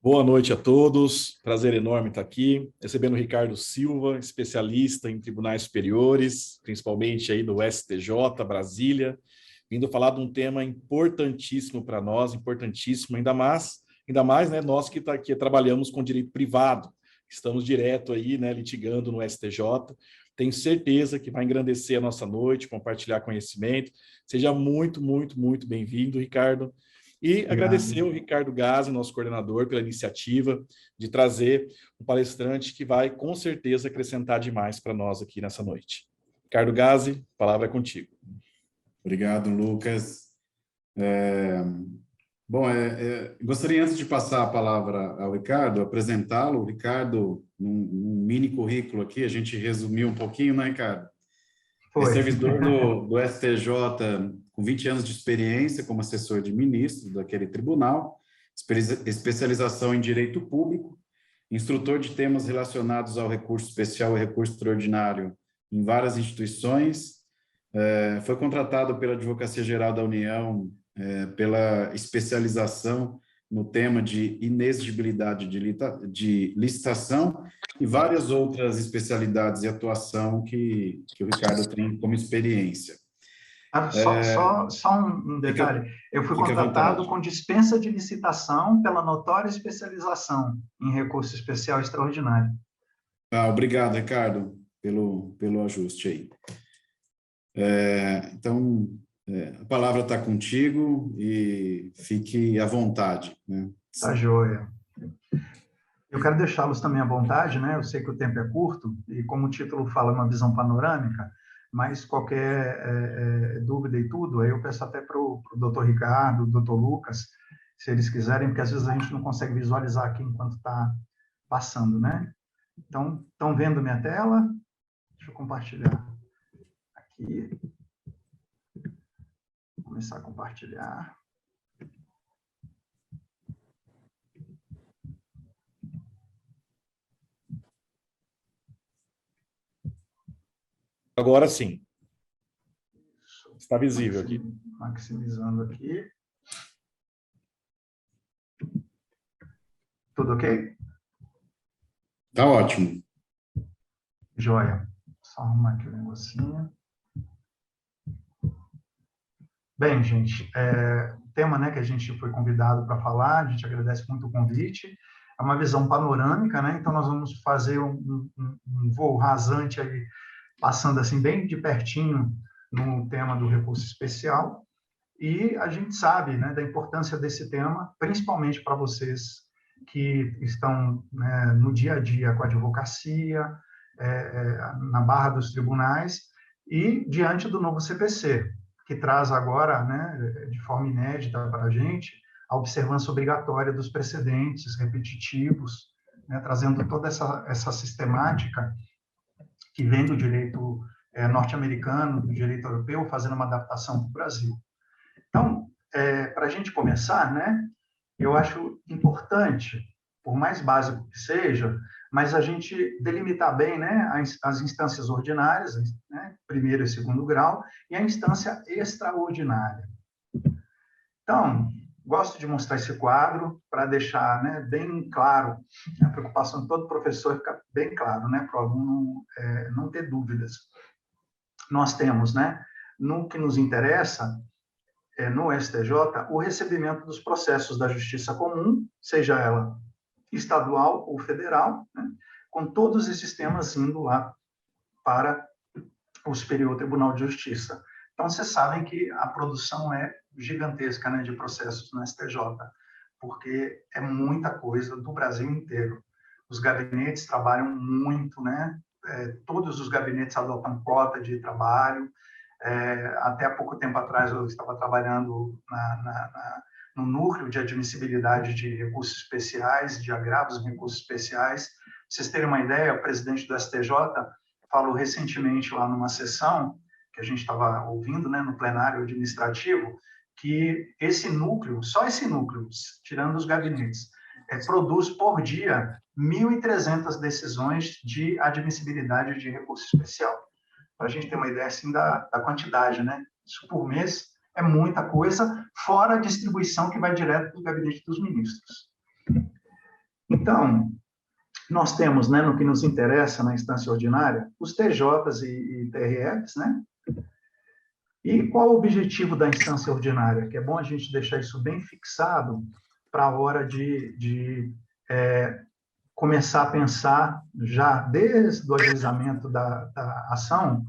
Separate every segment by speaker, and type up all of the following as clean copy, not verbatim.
Speaker 1: Boa noite a todos, prazer enorme estar aqui, recebendo o Ricardo Silva, especialista em tribunais superiores, principalmente aí do STJ, Brasília, vindo falar de um tema importantíssimo para nós, importantíssimo, ainda mais, né, nós que trabalhamos com direito privado, estamos direto aí, né, litigando no STJ, tenho certeza que vai engrandecer a nossa noite, compartilhar conhecimento, seja muito, muito, muito bem-vindo, Ricardo. E agradecer ao Ricardo Gazzi, nosso coordenador, pela iniciativa de trazer um palestrante que vai, com certeza, acrescentar demais para nós aqui nessa noite. Ricardo Gazzi, a palavra é contigo.
Speaker 2: Obrigado, Lucas. Gostaria, antes de passar a palavra ao Ricardo, apresentá-lo. O Ricardo, num mini currículo aqui, a gente resumiu um pouquinho, né, Ricardo? É servidor do STJ com 20 anos de experiência como assessor de ministro daquele tribunal, especialização em direito público, instrutor de temas relacionados ao recurso especial e recurso extraordinário em várias instituições, foi contratado pela Advocacia Geral da União pela especialização no tema de inexigibilidade de licitação e várias outras especialidades e atuação que o Ricardo tem como experiência.
Speaker 3: Só um detalhe, eu fui contratado com dispensa de licitação pela notória especialização em recurso especial e extraordinário.
Speaker 2: Obrigado, Ricardo, pelo ajuste aí. A palavra está contigo e fique à vontade. Né?
Speaker 3: Tá joia. Eu quero deixá-los também à vontade, né? Eu sei que o tempo é curto e, como o título fala, uma visão panorâmica, mas qualquer dúvida e tudo, aí eu peço até para o doutor Ricardo, doutor Lucas, se eles quiserem, porque às vezes a gente não consegue visualizar aqui enquanto está passando, né? Então, estão vendo minha tela? Deixa eu compartilhar aqui. Vou começar a compartilhar.
Speaker 1: Agora sim. Está visível aqui.
Speaker 3: Maximizando aqui. Tudo ok?
Speaker 2: Tá ótimo.
Speaker 3: Joia. Só arrumar aqui o negocinho. Bem, gente, o tema, né, que a gente foi convidado para falar, a gente agradece muito o convite. É uma visão panorâmica, né? Então nós vamos fazer um voo rasante aí, passando assim bem de pertinho no tema do recurso especial. E a gente sabe, né, da importância desse tema, principalmente para vocês que estão, né, no dia a dia com a advocacia, na barra dos tribunais e diante do novo CPC, que traz agora, né, de forma inédita para a gente, a observância obrigatória dos precedentes repetitivos, né, trazendo toda essa sistemática que vem do direito norte-americano, do direito europeu, fazendo uma adaptação para o Brasil. Então, para a gente começar, né, eu acho importante, por mais básico que seja, mas a gente delimitar bem, né, as instâncias ordinárias, né, primeiro e segundo grau, e a instância extraordinária. Então, gosto de mostrar esse quadro para deixar, né, bem claro, a preocupação de todo professor fica bem claro, né, para o aluno não ter dúvidas. Nós temos, né, no que nos interessa, no STJ, o recebimento dos processos da Justiça Comum, seja ela estadual ou federal, né, com todos esses temas indo lá para o Superior Tribunal de Justiça. Então, vocês sabem que a produção é gigantesca, né, de processos no STJ, porque é muita coisa do Brasil inteiro. Os gabinetes trabalham muito, né, todos os gabinetes adotam cota de trabalho. Até há pouco tempo atrás eu estava trabalhando no núcleo de admissibilidade de recursos especiais, de agravos em recursos especiais. Pra vocês terem uma ideia, o presidente do STJ falou recentemente lá numa sessão que a gente estava ouvindo, né, no plenário administrativo, que esse núcleo, só esse núcleo, tirando os gabinetes, produz por dia 1.300 decisões de admissibilidade de recurso especial. Para a gente ter uma ideia assim da quantidade, né? Isso por mês é muita coisa, fora a distribuição que vai direto do gabinete dos ministros. Então, nós temos, né, no que nos interessa na instância ordinária, os TJs e TRFs, né? E qual o objetivo da instância ordinária? Que é bom a gente deixar isso bem fixado para a hora de começar a pensar, já desde o ajuizamento da ação,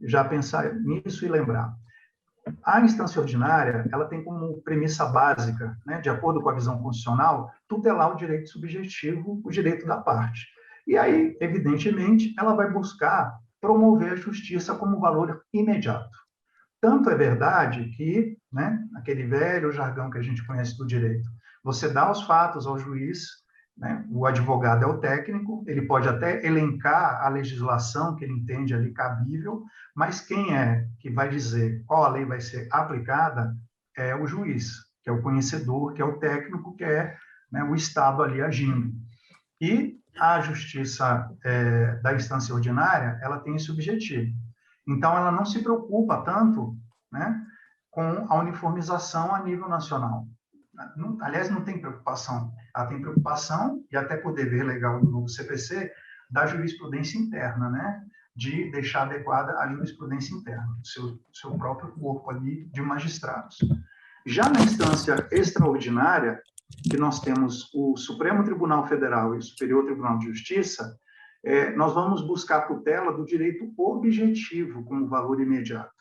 Speaker 3: já pensar nisso e lembrar. A instância ordinária, ela tem como premissa básica, né, de acordo com a visão constitucional, tutelar o direito subjetivo, o direito da parte. E aí, evidentemente, ela vai buscar promover a justiça como valor imediato. Tanto é verdade que, né, aquele velho jargão que a gente conhece do direito, você dá os fatos ao juiz, né, o advogado é o técnico, ele pode até elencar a legislação que ele entende ali cabível, mas quem é que vai dizer qual a lei vai ser aplicada é o juiz, que é o conhecedor, que é o técnico, que é, né, o Estado ali agindo. E a justiça da instância ordinária, ela tem esse objetivo. Então, ela não se preocupa tanto, né, com a uniformização a nível nacional. Aliás, não tem preocupação. Ela tem preocupação, e até por dever legal do novo CPC, da jurisprudência interna, né, de deixar adequada a jurisprudência interna, do seu próprio corpo ali de magistrados. Já na instância extraordinária, que nós temos o Supremo Tribunal Federal e o Superior Tribunal de Justiça, nós vamos buscar a tutela do direito objetivo como valor imediato.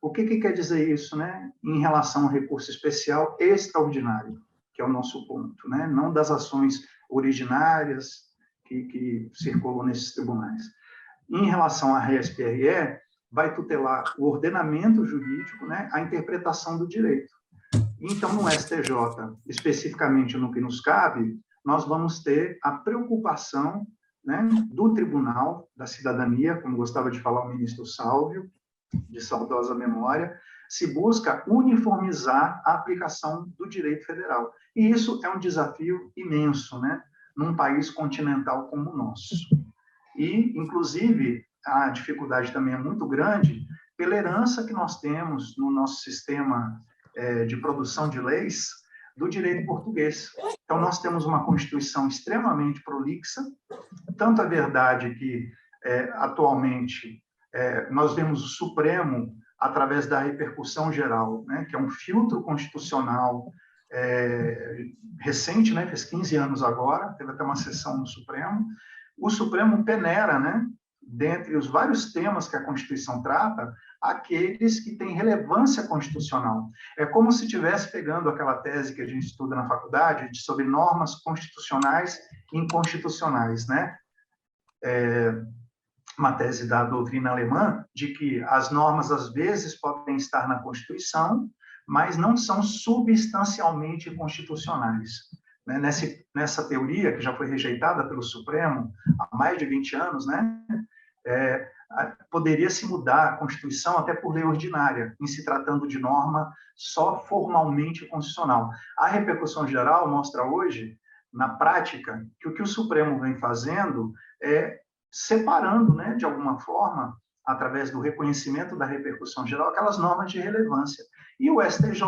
Speaker 3: O que quer dizer isso, né, em relação ao recurso especial extraordinário, que é o nosso ponto, né, não das ações originárias que circulam nesses tribunais. Em relação à RESPRE, vai tutelar o ordenamento jurídico, né, a interpretação do direito. Então, no STJ, especificamente no que nos cabe, nós vamos ter a preocupação, né, do Tribunal da Cidadania, como gostava de falar o ministro Sálvio, de saudosa memória, se busca uniformizar a aplicação do direito federal. E isso é um desafio imenso, né, num país continental como o nosso. E, inclusive, a dificuldade também é muito grande pela herança que nós temos no nosso sistema de produção de leis do direito português. Então, nós temos uma Constituição extremamente prolixa, tanto é verdade que, atualmente, nós vemos o Supremo, através da repercussão geral, né, que é um filtro constitucional recente, né, fez 15 anos agora, teve até uma sessão no Supremo. O Supremo peneira, né, dentre os vários temas que a Constituição trata, aqueles que têm relevância constitucional. É como se estivesse pegando aquela tese que a gente estuda na faculdade sobre normas constitucionais e inconstitucionais, né? Uma tese da doutrina alemã de que as normas, às vezes, podem estar na Constituição, mas não são substancialmente constitucionais. Nessa teoria, que já foi rejeitada pelo Supremo há mais de 20 anos, né, poderia se mudar a Constituição até por lei ordinária, em se tratando de norma só formalmente constitucional. A repercussão geral mostra hoje, na prática, que o Supremo vem fazendo é separando, né, de alguma forma, através do reconhecimento da repercussão geral, aquelas normas de relevância. E o STJ,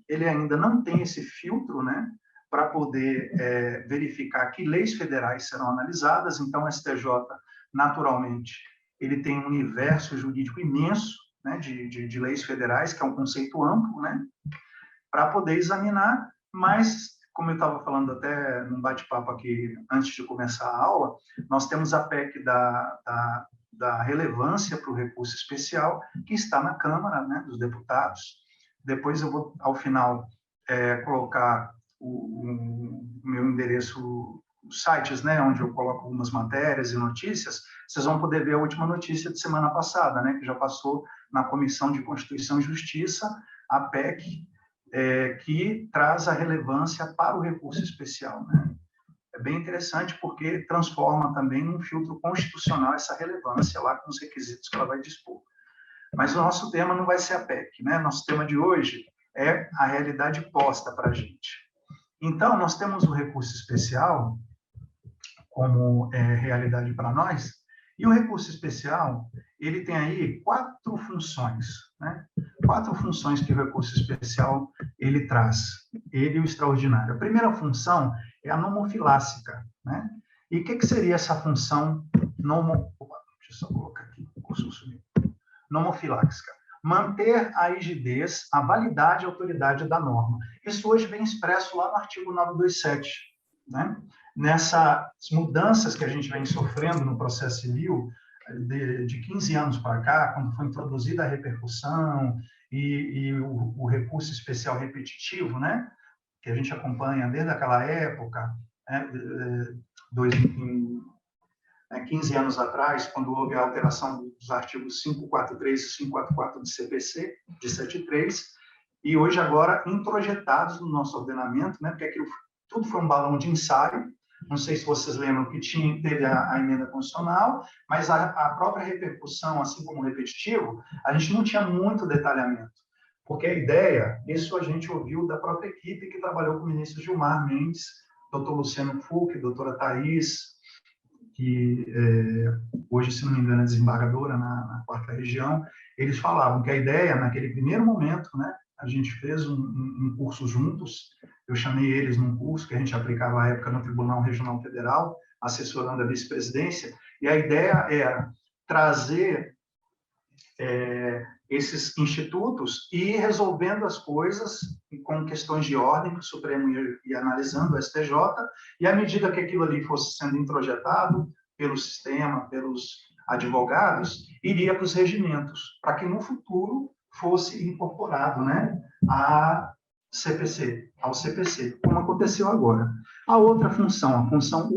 Speaker 3: ele ainda não tem esse filtro, né, para poder verificar que leis federais serão analisadas. Então, o STJ, naturalmente, ele tem um universo jurídico imenso, né, de leis federais, que é um conceito amplo, né, para poder examinar, mas, como eu estava falando até num bate-papo aqui antes de começar a aula, nós temos a PEC da relevância para o recurso especial, que está na Câmara, né, dos Deputados. Depois eu vou, ao final, colocar o meu endereço, os sites, né, onde eu coloco algumas matérias e notícias. Vocês vão poder ver a última notícia de semana passada, né, que já passou na Comissão de Constituição e Justiça, a PEC, que traz a relevância para o recurso especial, né? É bem interessante porque transforma também num filtro constitucional essa relevância lá com os requisitos que ela vai dispor. Mas o nosso tema não vai ser a PEC, né? Nosso tema de hoje é a realidade posta para a gente. Então, nós temos o recurso especial como realidade para nós, e o recurso especial, ele tem aí 4 funções, né? 4 funções que o recurso especial ele traz, ele e o extraordinário. A primeira função é a nomofilássica, né? E o que seria essa função deixa eu só colocar aqui, nomofiláxica? Manter a rigidez, a validade e a autoridade da norma. Isso hoje vem expresso lá no artigo 927, né? Nessas mudanças que a gente vem sofrendo no processo civil, de 15 anos para cá, quando foi introduzida a repercussão e o recurso especial repetitivo, né? Que a gente acompanha desde aquela época, né? 15 anos atrás, quando houve a alteração dos artigos 543 e 544 do CPC, de 73, e hoje agora introjetados no nosso ordenamento, né? Porque aquilo tudo foi um balão de ensaio. Não sei se vocês lembram que teve a emenda constitucional, mas a própria repercussão, assim como o repetitivo, a gente não tinha muito detalhamento. Porque a ideia, isso a gente ouviu da própria equipe que trabalhou com o ministro Gilmar Mendes, doutor Luciano Fouque, doutora Thaís, que hoje, se não me engano, é desembargadora na 4ª região, eles falavam que a ideia, naquele primeiro momento, né, a gente fez um curso juntos, eu chamei eles num curso que a gente aplicava à época no Tribunal Regional Federal, assessorando a vice-presidência, e a ideia era trazer esses institutos e ir resolvendo as coisas com questões de ordem que o Supremo ia analisando, o STJ, e à medida que aquilo ali fosse sendo introjetado pelo sistema, pelos advogados, iria para os regimentos, para que no futuro fosse incorporado, né, ao CPC, como aconteceu agora. A outra função, a função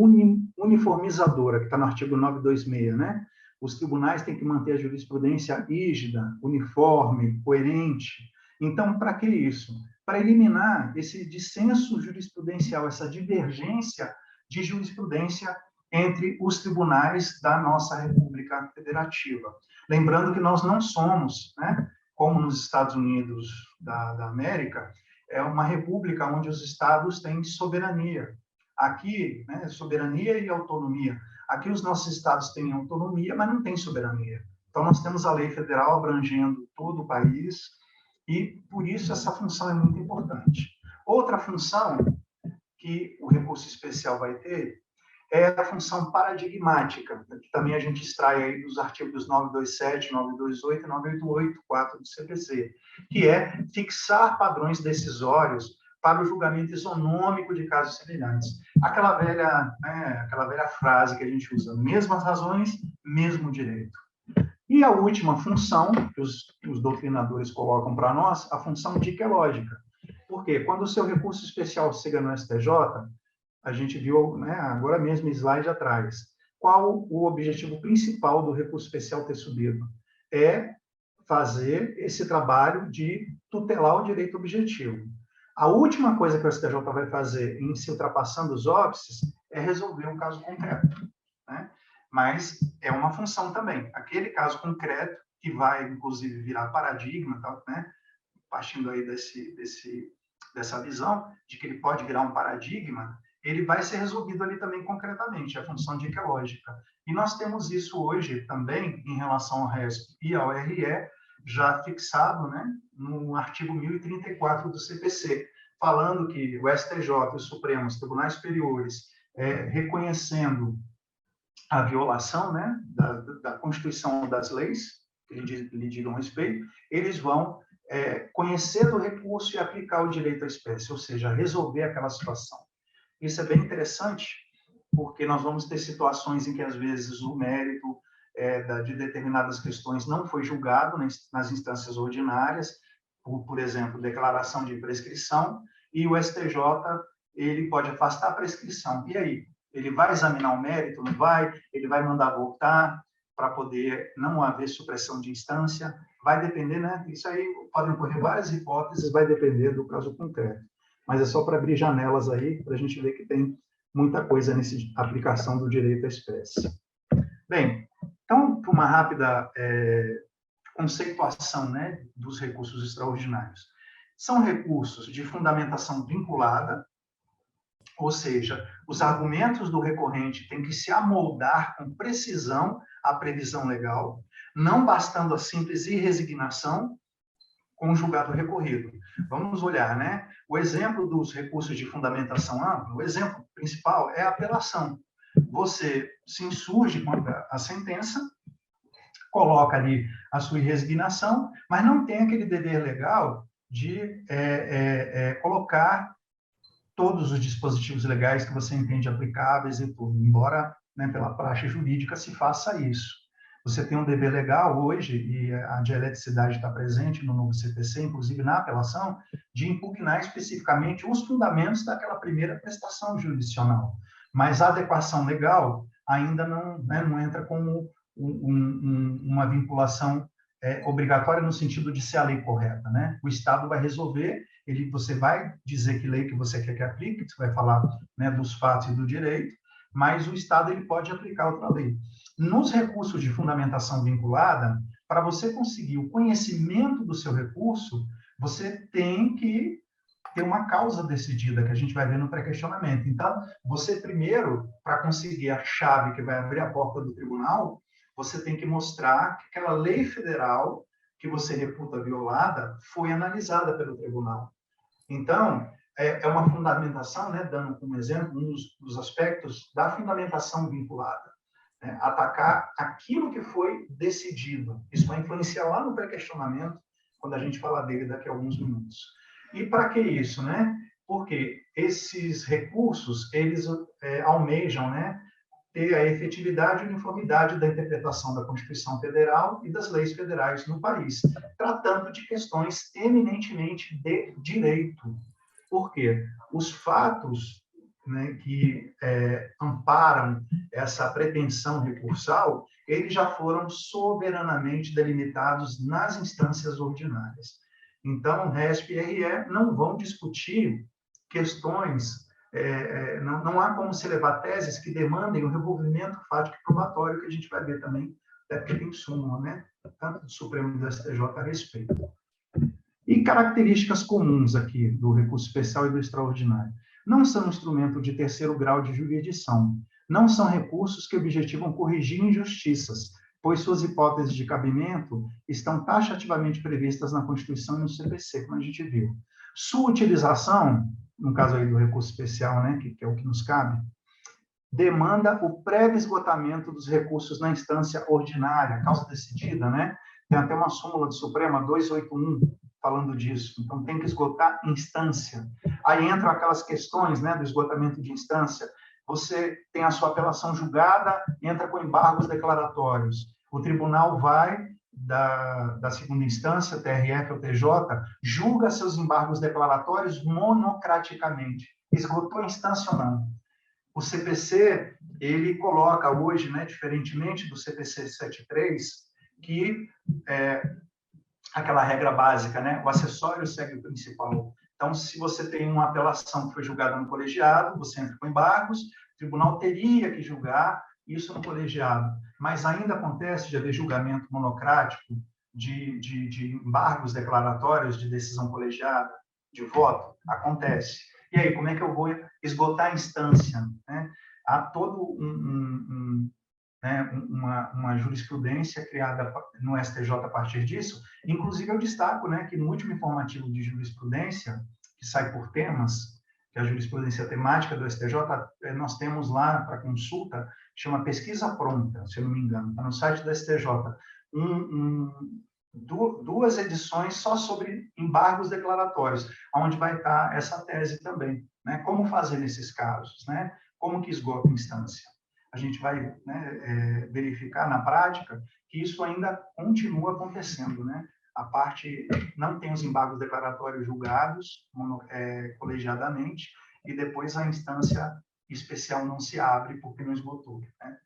Speaker 3: uniformizadora, que está no artigo 926, né? Os tribunais têm que manter a jurisprudência rígida, uniforme, coerente. Então, para que isso? Para eliminar esse dissenso jurisprudencial, essa divergência de jurisprudência entre os tribunais da nossa República Federativa. Lembrando que nós não somos, né, como nos Estados Unidos da América, é uma república onde os estados têm soberania. Aqui, né, soberania e autonomia. Aqui os nossos estados têm autonomia, mas não têm soberania. Então, nós temos a lei federal abrangendo todo o país e, por isso, essa função é muito importante. Outra função que o recurso especial vai ter é a função paradigmática, que também a gente extrai aí dos artigos 927, 928 e 988, do CPC, que é fixar padrões decisórios para o julgamento isonômico de casos semelhantes. Aquela velha frase que a gente usa, mesmas razões, mesmo direito. E a última função que os doutrinadores colocam para nós, a função diquelógica. Por quê? Quando o seu recurso especial chega no STJ, a gente viu, né, agora mesmo, slide atrás, qual o objetivo principal do recurso especial ter subido? É fazer esse trabalho de tutelar o direito objetivo. A última coisa que o STJ vai fazer em se ultrapassando os óbices é resolver um caso concreto, né? Mas é uma função também. Aquele caso concreto, que vai, inclusive, virar paradigma, né? Partindo aí dessa visão de que ele pode virar um paradigma, ele vai ser resolvido ali também concretamente, a função diquelógica. E nós temos isso hoje também em relação ao RESP e ao RE, já fixado, né, no artigo 1034 do CPC, falando que o STJ e os Supremos, Tribunais Superiores, reconhecendo a violação, né, da Constituição, das leis, que lhe digam respeito, eles vão conhecer do recurso e aplicar o direito à espécie, ou seja, resolver aquela situação. Isso é bem interessante, porque nós vamos ter situações em que, às vezes, o mérito de determinadas questões não foi julgado nas instâncias ordinárias, por exemplo, declaração de prescrição, e o STJ ele pode afastar a prescrição. E aí? Ele vai examinar o mérito? Não vai? Ele vai mandar voltar para poder não haver supressão de instância? Vai depender, né? Isso aí podem ocorrer várias hipóteses, vai depender do caso concreto. Mas é só para abrir janelas aí, para a gente ver que tem muita coisa nessa aplicação do direito à espécie. Bem, então, para uma rápida conceituação, né, dos recursos extraordinários. São recursos de fundamentação vinculada, ou seja, os argumentos do recorrente têm que se amoldar com precisão à previsão legal, não bastando a simples irresignação, com o julgado recorrido. Vamos olhar, né? O exemplo dos recursos de fundamentação ampla, o exemplo principal é a apelação. Você se insurge contra a sentença, coloca ali a sua resignação, mas não tem aquele dever legal de colocar todos os dispositivos legais que você entende aplicáveis e tudo, embora, né, pela praxe jurídica se faça isso. Você tem um dever legal hoje, e a dialeticidade está presente no novo CPC, inclusive na apelação, de impugnar especificamente os fundamentos daquela primeira prestação jurisdicional. Mas a adequação legal ainda não, né, não entra como uma vinculação obrigatória no sentido de ser a lei correta, né? O Estado vai resolver, você vai dizer que lei que você quer que aplique, você vai falar, né, dos fatos e do direito, mas o Estado ele pode aplicar outra lei. Nos recursos de fundamentação vinculada, para você conseguir o conhecimento do seu recurso, você tem que ter uma causa decidida, que a gente vai ver no pré-questionamento. Então, você primeiro, para conseguir a chave que vai abrir a porta do tribunal, você tem que mostrar que aquela lei federal que você reputa violada foi analisada pelo tribunal. Então, é uma fundamentação, né, dando como exemplo, um dos aspectos da fundamentação vinculada. Né, atacar aquilo que foi decidido. Isso vai influenciar lá no pré-questionamento, quando a gente falar dele daqui a alguns minutos. E para que isso, né? Porque esses recursos, eles almejam, né, ter a efetividade e uniformidade da interpretação da Constituição Federal e das leis federais no país, tratando de questões eminentemente de direito. Por quê? Os fatos, né, que amparam essa pretensão recursal, eles já foram soberanamente delimitados nas instâncias ordinárias. Então, RESP e RE não vão discutir questões, não há como se levar teses que demandem o revolvimento fático e probatório, que a gente vai ver também, até porque tem súmula, né, tanto do Supremo e do STJ a respeito. E características comuns aqui do recurso especial e do extraordinário. Não são instrumento de terceiro grau de jurisdição. Não são recursos que objetivam corrigir injustiças, pois suas hipóteses de cabimento estão taxativamente previstas na Constituição e no CPC, como a gente viu. Sua utilização, no caso aí do recurso especial, né, que é o que nos cabe, demanda o prévio esgotamento dos recursos na instância ordinária, causa decidida, né? Tem até uma súmula do Supremo 281 falando disso. Então, tem que esgotar instância. Aí entram aquelas questões, né, do esgotamento de instância. Você tem a sua apelação julgada, entra com embargos declaratórios. O tribunal vai da segunda instância, TRF ou TJ, julga seus embargos declaratórios monocraticamente. Esgotou a instância ou não? O CPC, ele coloca hoje, né, diferentemente do CPC 73, que aquela regra básica, né, o acessório segue o principal. Então, se você tem uma apelação que foi julgada no colegiado, você entra com embargos, o tribunal teria que julgar isso no colegiado. Mas ainda acontece de haver julgamento monocrático de embargos declaratórios de decisão colegiada, de voto? Acontece. E aí, como é que eu vou esgotar a instância? Né? Há todo uma jurisprudência criada no STJ a partir disso. Inclusive, eu destaco, né, que no último informativo de jurisprudência, que sai por temas, que é a jurisprudência temática do STJ, nós temos lá para consulta, chama Pesquisa Pronta, se eu não me engano, está no site do STJ, duas edições só sobre embargos declaratórios, onde vai estar essa tese também, né? Como fazer nesses casos, né? Como que esgota a instância? A gente vai, né, verificar na prática que isso ainda continua acontecendo, né? A parte não tem os embargos declaratórios julgados colegiadamente e depois a instância especial não se abre porque não esgotou, né?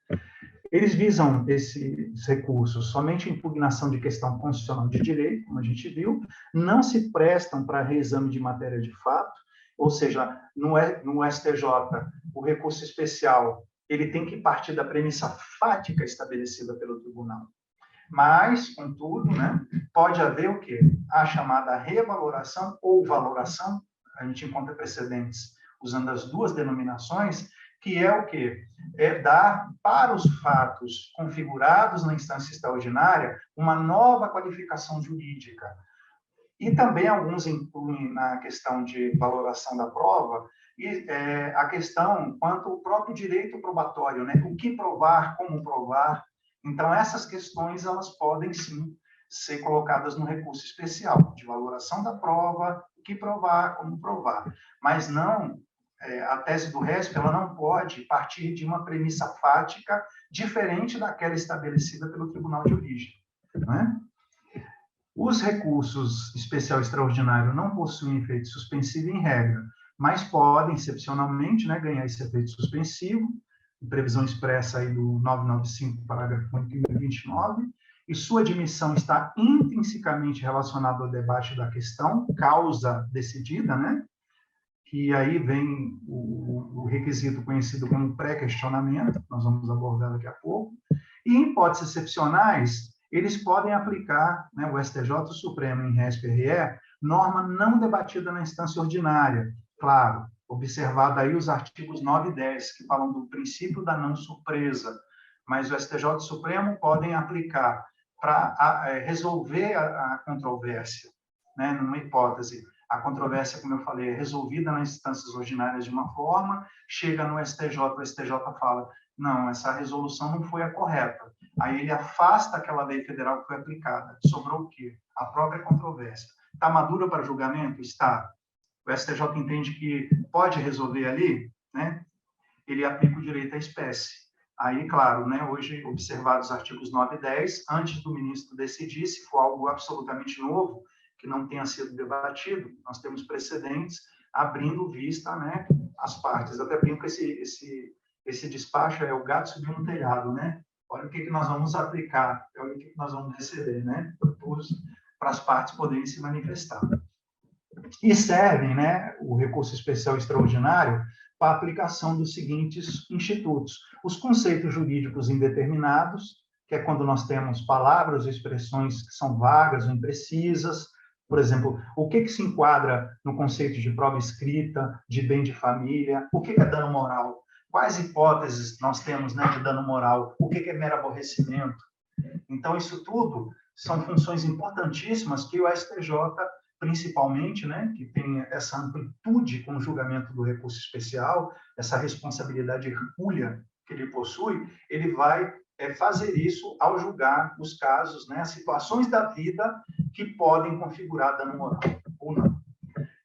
Speaker 3: Eles visam esses recursos somente impugnação de questão constitucional de direito, como a gente viu, não se prestam para reexame de matéria de fato, ou seja, no STJ, o recurso especial ele tem que partir da premissa fática estabelecida pelo tribunal. Mas, contudo, né, pode haver o quê? A chamada revaloração ou valoração, a gente encontra precedentes usando as duas denominações, que é o quê? É dar para os fatos configurados na instância extraordinária uma nova qualificação jurídica. E também alguns incluem na questão de valoração da prova e a questão quanto ao próprio direito probatório, né? O que provar, como provar. Então, essas questões, elas podem, sim, ser colocadas no recurso especial, de valoração da prova, o que provar, como provar. Mas não, a tese do RESP, ela não pode partir de uma premissa fática diferente daquela estabelecida pelo Tribunal de Origem, né? Os recursos especial e extraordinário não possuem efeito suspensivo em regra, mas podem, excepcionalmente, né, ganhar esse efeito suspensivo, previsão expressa aí do 995, parágrafo 29, e sua admissão está intrinsecamente relacionada ao debate da questão, causa decidida, né? Que aí vem o requisito conhecido como pré-questionamento, nós vamos abordar daqui a pouco, e em hipóteses excepcionais, eles podem aplicar, né, o STJ, o Supremo, em RESP-RE, norma não debatida na instância ordinária, claro, observado aí os artigos 9 e 10, que falam do princípio da não surpresa, mas o STJ e o Supremo podem aplicar para resolver a controvérsia, né, numa hipótese. A controvérsia, como eu falei, é resolvida nas instâncias ordinárias de uma forma, chega no STJ, o STJ fala, não, essa resolução não foi a correta. Aí ele afasta aquela lei federal que foi aplicada. Sobrou o quê? A própria controvérsia. Está madura para julgamento? Está. O STJ entende que pode resolver ali, né? Ele aplica o direito à espécie. Aí, claro, né, hoje, observados os artigos 9 e 10, antes do ministro decidir, se for algo absolutamente novo, que não tenha sido debatido, nós temos precedentes abrindo vista, né, às partes. Até brinco que esse despacho é o gato subindo no telhado, né? Olha o que nós vamos aplicar, olha o que nós vamos receber, né? Para as partes poderem se manifestar. E servem, né, o recurso especial extraordinário para a aplicação dos seguintes institutos. Os conceitos jurídicos indeterminados, que é quando nós temos palavras ou expressões que são vagas ou imprecisas. Por exemplo, o que se enquadra no conceito de prova escrita, de bem de família? O que é dano moral? Quais hipóteses nós temos, né, de dano moral? O que é mero aborrecimento? Então, isso tudo são funções importantíssimas que o STJ, principalmente, né, que tem essa amplitude com o julgamento do recurso especial, essa responsabilidade hercúlea que ele possui, ele vai fazer isso ao julgar os casos, né, as situações da vida que podem configurar dano moral ou não.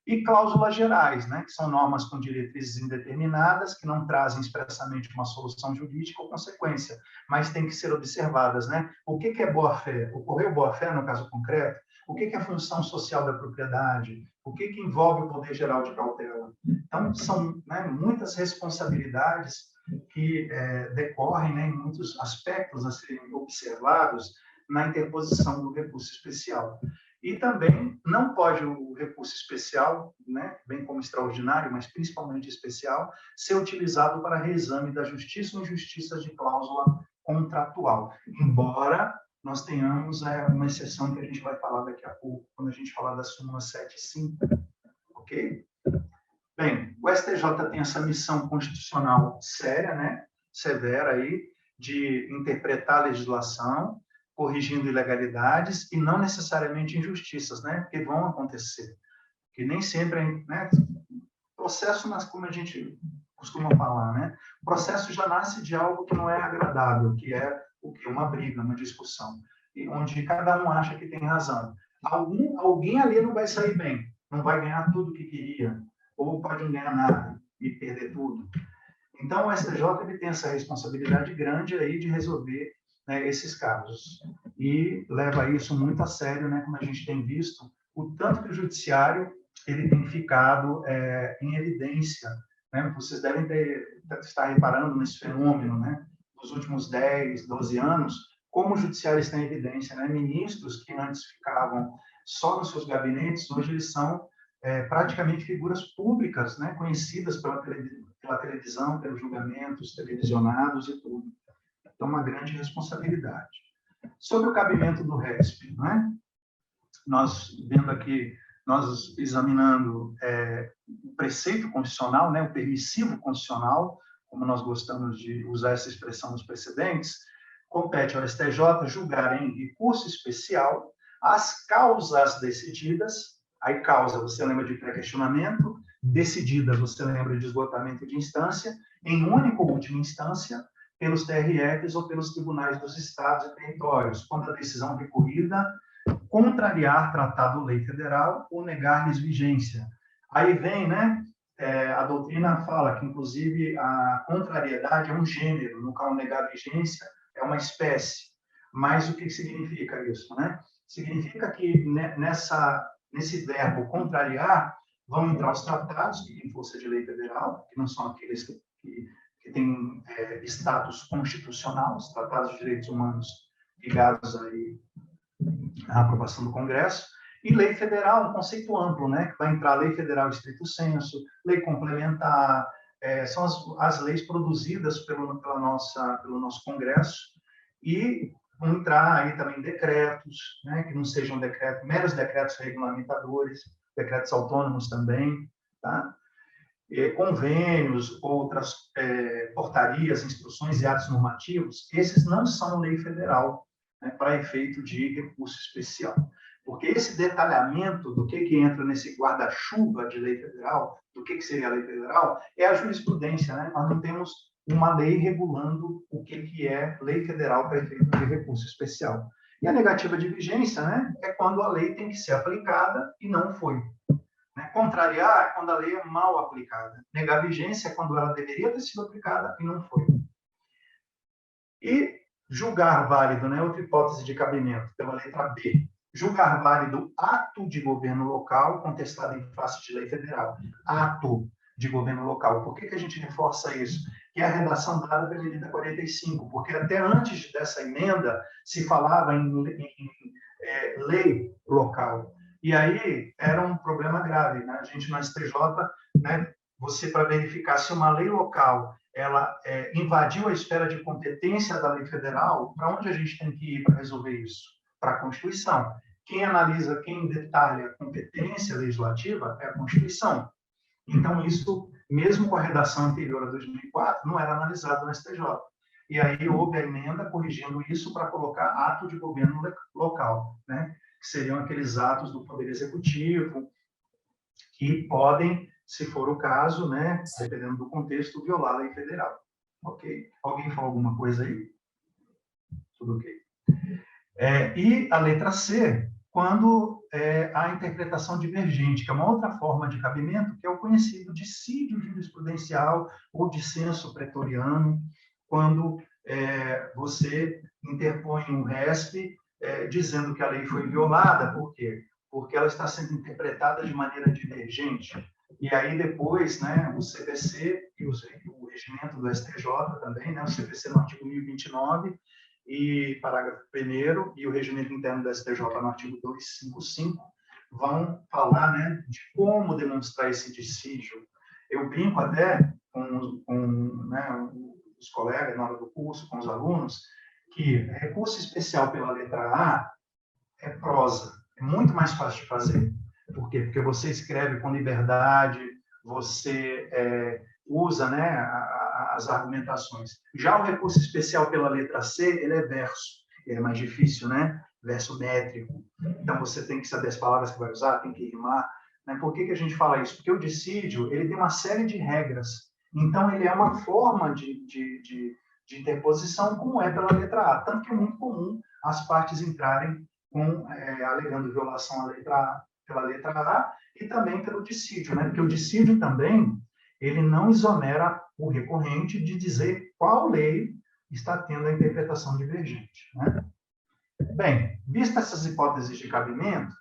Speaker 3: E cláusulas gerais, né, que são normas com diretrizes indeterminadas, que não trazem expressamente uma solução jurídica ou consequência, mas têm que ser observadas, né? O que é boa-fé? Ocorreu boa-fé no caso concreto? O que é a função social da propriedade? O que envolve o poder geral de cautela? Então, são, né, muitas responsabilidades que decorrem, né, em muitos aspectos a serem observados na interposição do recurso especial. E também não pode o recurso especial, né, bem como extraordinário, mas principalmente especial, ser utilizado para reexame da justiça ou injustiça de cláusula contratual. Embora nós tenhamos uma exceção que a gente vai falar daqui a pouco, quando a gente falar da súmula 7.5, ok? Bem, o STJ tem essa missão constitucional séria, né, severa aí, de interpretar a legislação, corrigindo ilegalidades e não necessariamente injustiças, né, que vão acontecer. Que nem sempre, né, processo, como a gente costuma falar, né, o processo já nasce de algo que não é agradável, que é o que? Uma briga, uma discussão, e onde cada um acha que tem razão. Alguém ali não vai sair bem, não vai ganhar tudo o que queria, ou pode não ganhar nada e perder tudo. Então, o STJ ele tem essa responsabilidade grande aí de resolver, né, esses casos. E leva isso muito a sério, né, como a gente tem visto, o tanto que o judiciário ele tem ficado em evidência. Né? Vocês devem estar reparando nesse fenômeno, né, nos últimos 10, 12 anos, como o judiciário está em evidência. Né? Ministros que antes ficavam só nos seus gabinetes, hoje eles são praticamente figuras públicas, né, conhecidas pela televisão, pelos julgamentos televisionados e tudo. Então, uma grande responsabilidade. Sobre o cabimento do RESP, né? Nós vendo aqui, nós examinando o preceito constitucional, né, o permissivo constitucional, como nós gostamos de usar essa expressão nos precedentes, compete ao STJ julgar em recurso especial as causas decididas. Aí, causa, você lembra de pré-questionamento, decidida, você lembra de esgotamento de instância, em única ou última instância, pelos TRFs ou pelos tribunais dos estados e territórios, quando a decisão recorrida contrariar tratado lei federal ou negar-lhes vigência. Aí vem, né, a doutrina fala que, inclusive, a contrariedade é um gênero, no qual negar vigência é uma espécie. Mas o que significa isso, né? Significa que nesse verbo contrariar vão entrar os tratados que têm força de lei federal, que não são aqueles que têm status constitucional, os tratados de direitos humanos ligados aí à aprovação do Congresso, e lei federal, um conceito amplo, né? Que vai entrar lei federal estrito sensu, lei complementar, são as leis produzidas pelo nosso Congresso, e vão entrar aí também decretos, né? Que não sejam meros decretos regulamentadores, decretos autônomos também, tá? Convênios, outras portarias, instruções e atos normativos, esses não são lei federal, né, para efeito de recurso especial. Porque esse detalhamento do que entra nesse guarda-chuva de lei federal, do que seria a lei federal, é a jurisprudência, né? Nós não temos uma lei regulando o que é lei federal para efeito de recurso especial. E a negativa de vigência, né, é quando a lei tem que ser aplicada e não foi. Contrariar é quando a lei é mal aplicada. Negar vigência é quando ela deveria ter sido aplicada e não foi. E julgar válido, né, outra hipótese de cabimento, pela letra B. Julgar válido ato de governo local contestado em face de lei federal. Ato de governo local. Por que a gente reforça isso? Que é a redação dada pela emenda 45, porque até antes dessa emenda se falava em lei local. E aí era um problema grave, né? A gente no STJ, né, você para verificar se uma lei local ela invadiu a esfera de competência da lei federal, para onde a gente tem que ir para resolver isso? Para a Constituição. Quem analisa, quem detalha a competência legislativa é a Constituição. Então, isso, mesmo com a redação anterior a 2004, não era analisado no STJ. E aí houve a emenda corrigindo isso para colocar ato de governo local, né? Que seriam aqueles atos do Poder Executivo que podem, se for o caso, né, dependendo do contexto, violar a lei federal. Ok? Alguém falou alguma coisa aí? Tudo ok. E a letra C, quando há interpretação divergente, que é uma outra forma de cabimento, que é o conhecido dissídio jurisprudencial ou dissenso pretoriano, quando você interpõe um RESP dizendo que a lei foi violada. Por quê? Porque ela está sendo interpretada de maneira divergente. E aí depois, né, o CPC e o regimento do STJ também, né, o CPC no artigo 1029 e parágrafo 1º e o regimento interno do STJ no artigo 255 vão falar, né, de como demonstrar esse dissídio. Eu brinco até com né, os colegas na hora do curso, com os alunos, que recurso especial pela letra A é prosa, é muito mais fácil de fazer. Por quê? Porque você escreve com liberdade, você usa, né, as argumentações. Já o recurso especial pela letra C, ele é verso, ele é mais difícil, né? Verso métrico. Então, você tem que saber as palavras que vai usar, tem que rimar. Né? Por que a gente fala isso? Porque o dissídio, ele tem uma série de regras. Então, ele é uma forma de interposição, como é pela letra A. Tanto que é muito comum as partes entrarem alegando violação pela letra A e também pelo dissídio, né? Porque o dissídio também, ele não exonera o recorrente de dizer qual lei está tendo a interpretação divergente, né? Bem, vistas essas hipóteses de cabimento,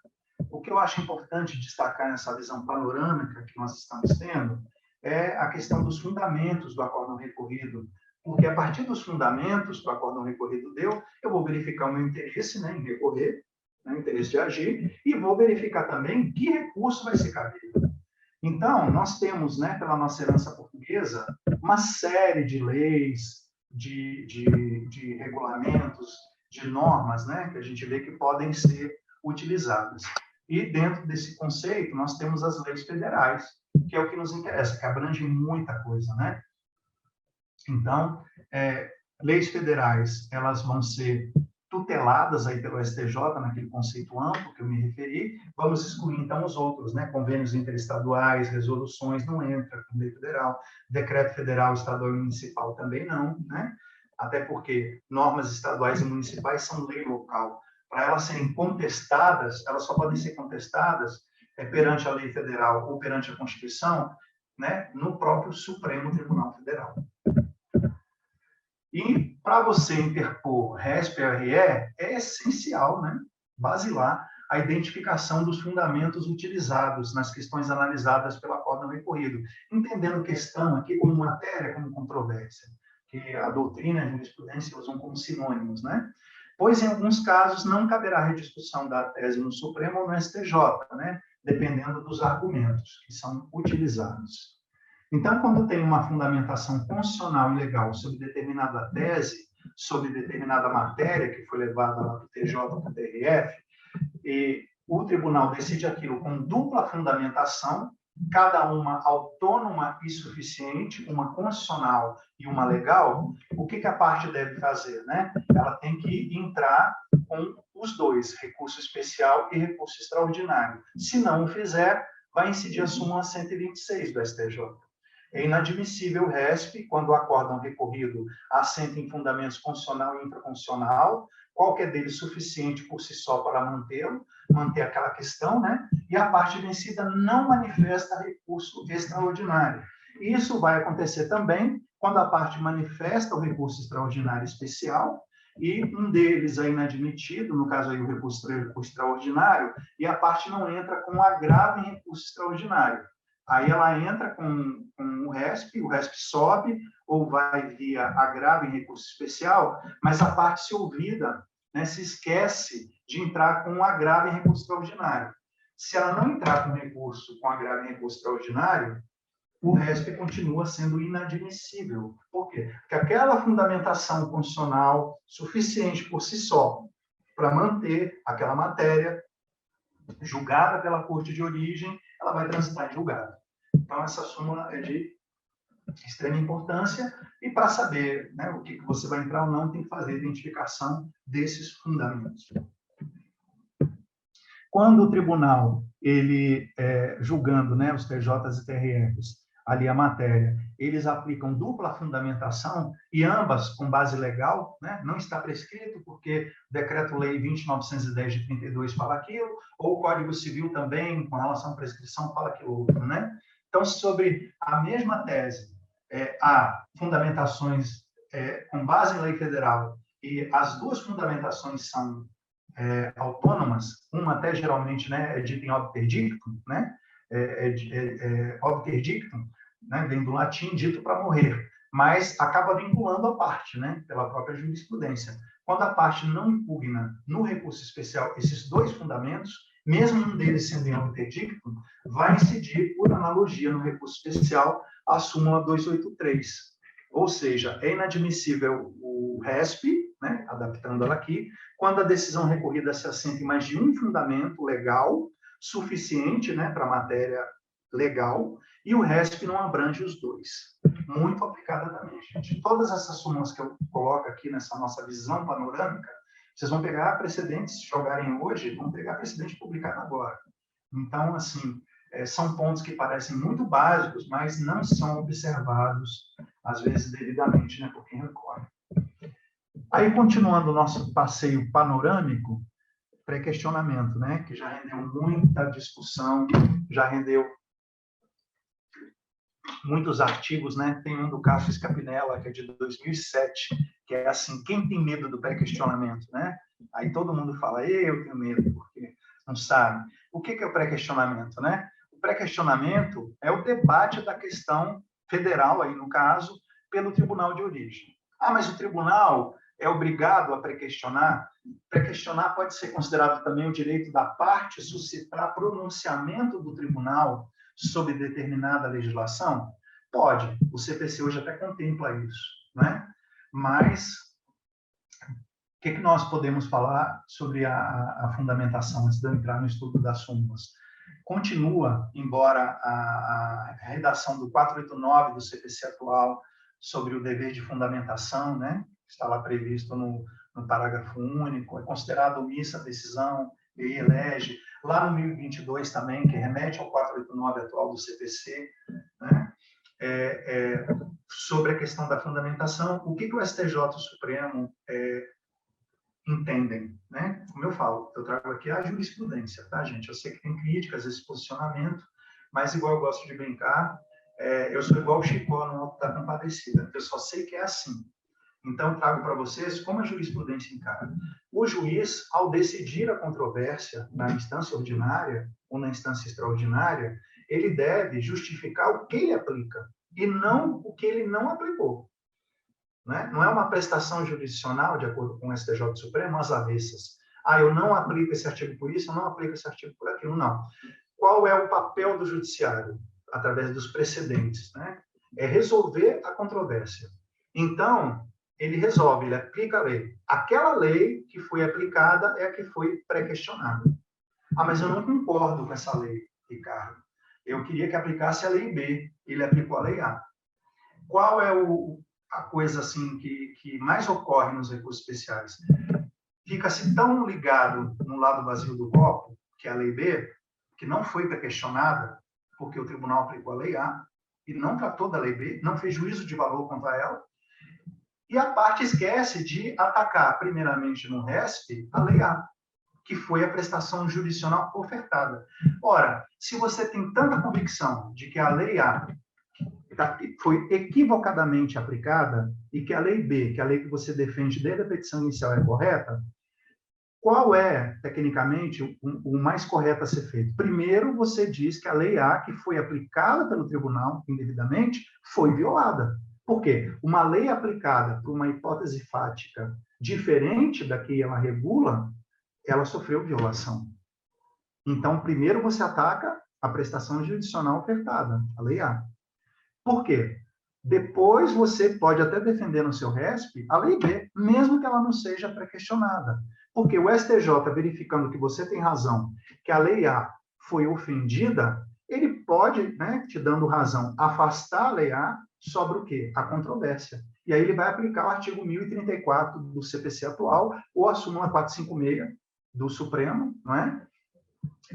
Speaker 3: o que eu acho importante destacar nessa visão panorâmica que nós estamos tendo é a questão dos fundamentos do acórdão recorrido, porque a partir dos fundamentos que o acórdão recorrido deu, eu vou verificar o meu interesse, né, em recorrer, né, o interesse de agir, e vou verificar também que recurso vai ser cabido. Então, nós temos, né, pela nossa herança portuguesa, uma série de leis, de regulamentos, de normas, né, que a gente vê que podem ser utilizadas. E dentro desse conceito, nós temos as leis federais, que é o que nos interessa, que abrange muita coisa, né? Então, leis federais, elas vão ser tuteladas aí pelo STJ, naquele conceito amplo que eu me referi, vamos excluir, então, os outros, né? Convênios interestaduais, resoluções, não entra com lei federal, decreto federal, estadual e municipal também não, né? Até porque normas estaduais e municipais são lei local. Para elas serem contestadas, elas só podem ser contestadas perante a lei federal ou perante a Constituição, né? No próprio Supremo Tribunal Federal. E para você interpor RESP e RE, é essencial, né, basilar, a identificação dos fundamentos utilizados nas questões analisadas pelo acórdão recorrido, entendendo questão aqui como matéria, como controvérsia, que a doutrina e a jurisprudência usam como sinônimos, né? Pois, em alguns casos, não caberá rediscussão da tese no Supremo ou no STJ, né, dependendo dos argumentos que são utilizados. Então, quando tem uma fundamentação constitucional e legal sobre determinada tese, sobre determinada matéria que foi levada lá para o TJ, para o TRF, e o tribunal decide aquilo com dupla fundamentação, cada uma autônoma e suficiente, uma constitucional e uma legal, o que a parte deve fazer, né? Ela tem que entrar com os dois, recurso especial e recurso extraordinário. Se não o fizer, vai incidir a súmula 126 do STJ. É inadmissível o RESP, quando o acórdão recorrido assenta em fundamentos constitucional e infraconstitucional, qualquer deles suficiente por si só para mantê-lo, manter aquela questão, né? E a parte vencida não manifesta recurso extraordinário. Isso vai acontecer também quando a parte manifesta o recurso extraordinário especial e um deles é inadmitido, no caso aí o recurso extraordinário, e a parte não entra com agravo em recurso extraordinário. Aí ela entra com o RESP sobe, ou vai via agravo em recurso especial, mas a parte se olvida, né, se esquece de entrar com agravo em recurso extraordinário. Se ela não entrar com recurso com agravo em recurso extraordinário, o RESP continua sendo inadmissível. Por quê? Porque aquela fundamentação constitucional suficiente por si só para manter aquela matéria julgada pela corte de origem, ela vai transitar em julgado. Então, essa súmula é de extrema importância, e para saber, né, o que você vai entrar ou não, tem que fazer a identificação desses fundamentos. Quando o tribunal, ele julgando, né, os TJs e TRFs, ali a matéria, eles aplicam dupla fundamentação, e ambas com base legal, né, não está prescrito, porque o Decreto-Lei 20.910 de 32 fala aquilo, ou o Código Civil também, com relação à prescrição, fala aquilo outro, né? Então, sobre a mesma tese, há fundamentações com base em lei federal, e as duas fundamentações são autônomas, uma até geralmente, né, é dita em obter dictum, né? Obter dictum, né, vem do latim dito para morrer, mas acaba vinculando a parte, né, pela própria jurisprudência. Quando a parte não impugna no recurso especial esses dois fundamentos, mesmo um deles sendo em obter dictum, vai incidir, por analogia, no recurso especial, a súmula 283. Ou seja, é inadmissível o RESP, né, adaptando ela aqui, quando a decisão recorrida se assenta em mais de um fundamento legal suficiente, né, para a matéria legal, e o RESP não abrange os dois. Muito aplicada também, gente. Todas essas súmulas que eu coloco aqui nessa nossa visão panorâmica, vocês vão pegar precedentes, se jogarem hoje, vão pegar precedente publicado agora. Então, assim, são pontos que parecem muito básicos, mas não são observados, às vezes, devidamente, né, por quem recorre. Aí, continuando o nosso passeio panorâmico, pré-questionamento, né, que já rendeu muita discussão, já rendeu muitos artigos, né? Tem um do Cássio Scapinella, que é de 2007, que é assim, quem tem medo do pré-questionamento, né? Aí todo mundo fala, eu tenho medo, porque não sabe. O que é o pré-questionamento, né? O pré-questionamento é o debate da questão federal, aí no caso, pelo tribunal de origem. Ah, mas o tribunal é obrigado a pré-questionar? Pré-questionar pode ser considerado também o direito da parte suscitar pronunciamento do tribunal sobre determinada legislação? Pode. O CPC hoje até contempla isso, né? Mas o que nós podemos falar sobre a fundamentação, antes de eu entrar no estudo das súmulas? Continua, embora a redação do 489 do CPC atual sobre o dever de fundamentação, né? Está lá previsto no no parágrafo único, é considerada omissa a decisão e elege. Lá no 1022 também, que remete ao 489 atual do CPC, né? Sobre a questão da fundamentação, o que o STJ e o Supremo entendem, né? Como eu falo, eu trago aqui a jurisprudência, tá, gente? Eu sei que tem críticas a esse posicionamento, mas igual eu gosto de brincar, eu sou igual o Chicó no Alto da Compadecida, eu só sei que é assim. Então, trago para vocês como a jurisprudência encara. O juiz, ao decidir a controvérsia na instância ordinária ou na instância extraordinária, ele deve justificar o que ele aplica e não o que ele não aplicou. Né? Não é uma prestação jurisdicional, de acordo com o STJ Supremo, às avessas. Eu não aplico esse artigo por isso, eu não aplico esse artigo por aquilo, não. Qual é o papel do judiciário? Através dos precedentes, né? É resolver a controvérsia. Então, ele resolve, ele aplica a lei. Aquela lei que foi aplicada é a que foi pré-questionada. Mas eu não concordo com essa lei, Ricardo. Eu queria que aplicasse a lei B, ele aplicou a lei A. Qual é a coisa assim que mais ocorre nos recursos especiais? Fica-se tão ligado no lado vazio do copo, que é a lei B, que não foi pré-questionada, porque o tribunal aplicou a lei A, e não tratou da lei B, não fez juízo de valor contra ela, e a parte esquece de atacar, primeiramente no RESP, a lei A, que foi a prestação jurisdicional ofertada. Ora, se você tem tanta convicção de que a lei A foi equivocadamente aplicada e que a lei B, que é a lei que você defende desde a petição inicial, é correta, qual é, tecnicamente, o mais correto a ser feito? Primeiro, você diz que a lei A, que foi aplicada pelo tribunal indevidamente, foi violada. Por quê? Uma lei aplicada por uma hipótese fática diferente da que ela regula, ela sofreu violação. Então, primeiro você ataca a prestação jurisdicional ofertada, a lei A. Por quê? Depois você pode até defender no seu RESP a lei B, mesmo que ela não seja pré-questionada. Porque o STJ, verificando que você tem razão, que a lei A foi ofendida, ele pode, né, te dando razão, afastar a lei A sobre o quê? A controvérsia. E aí ele vai aplicar o artigo 1034 do CPC atual ou a súmula 456 do Supremo, não é?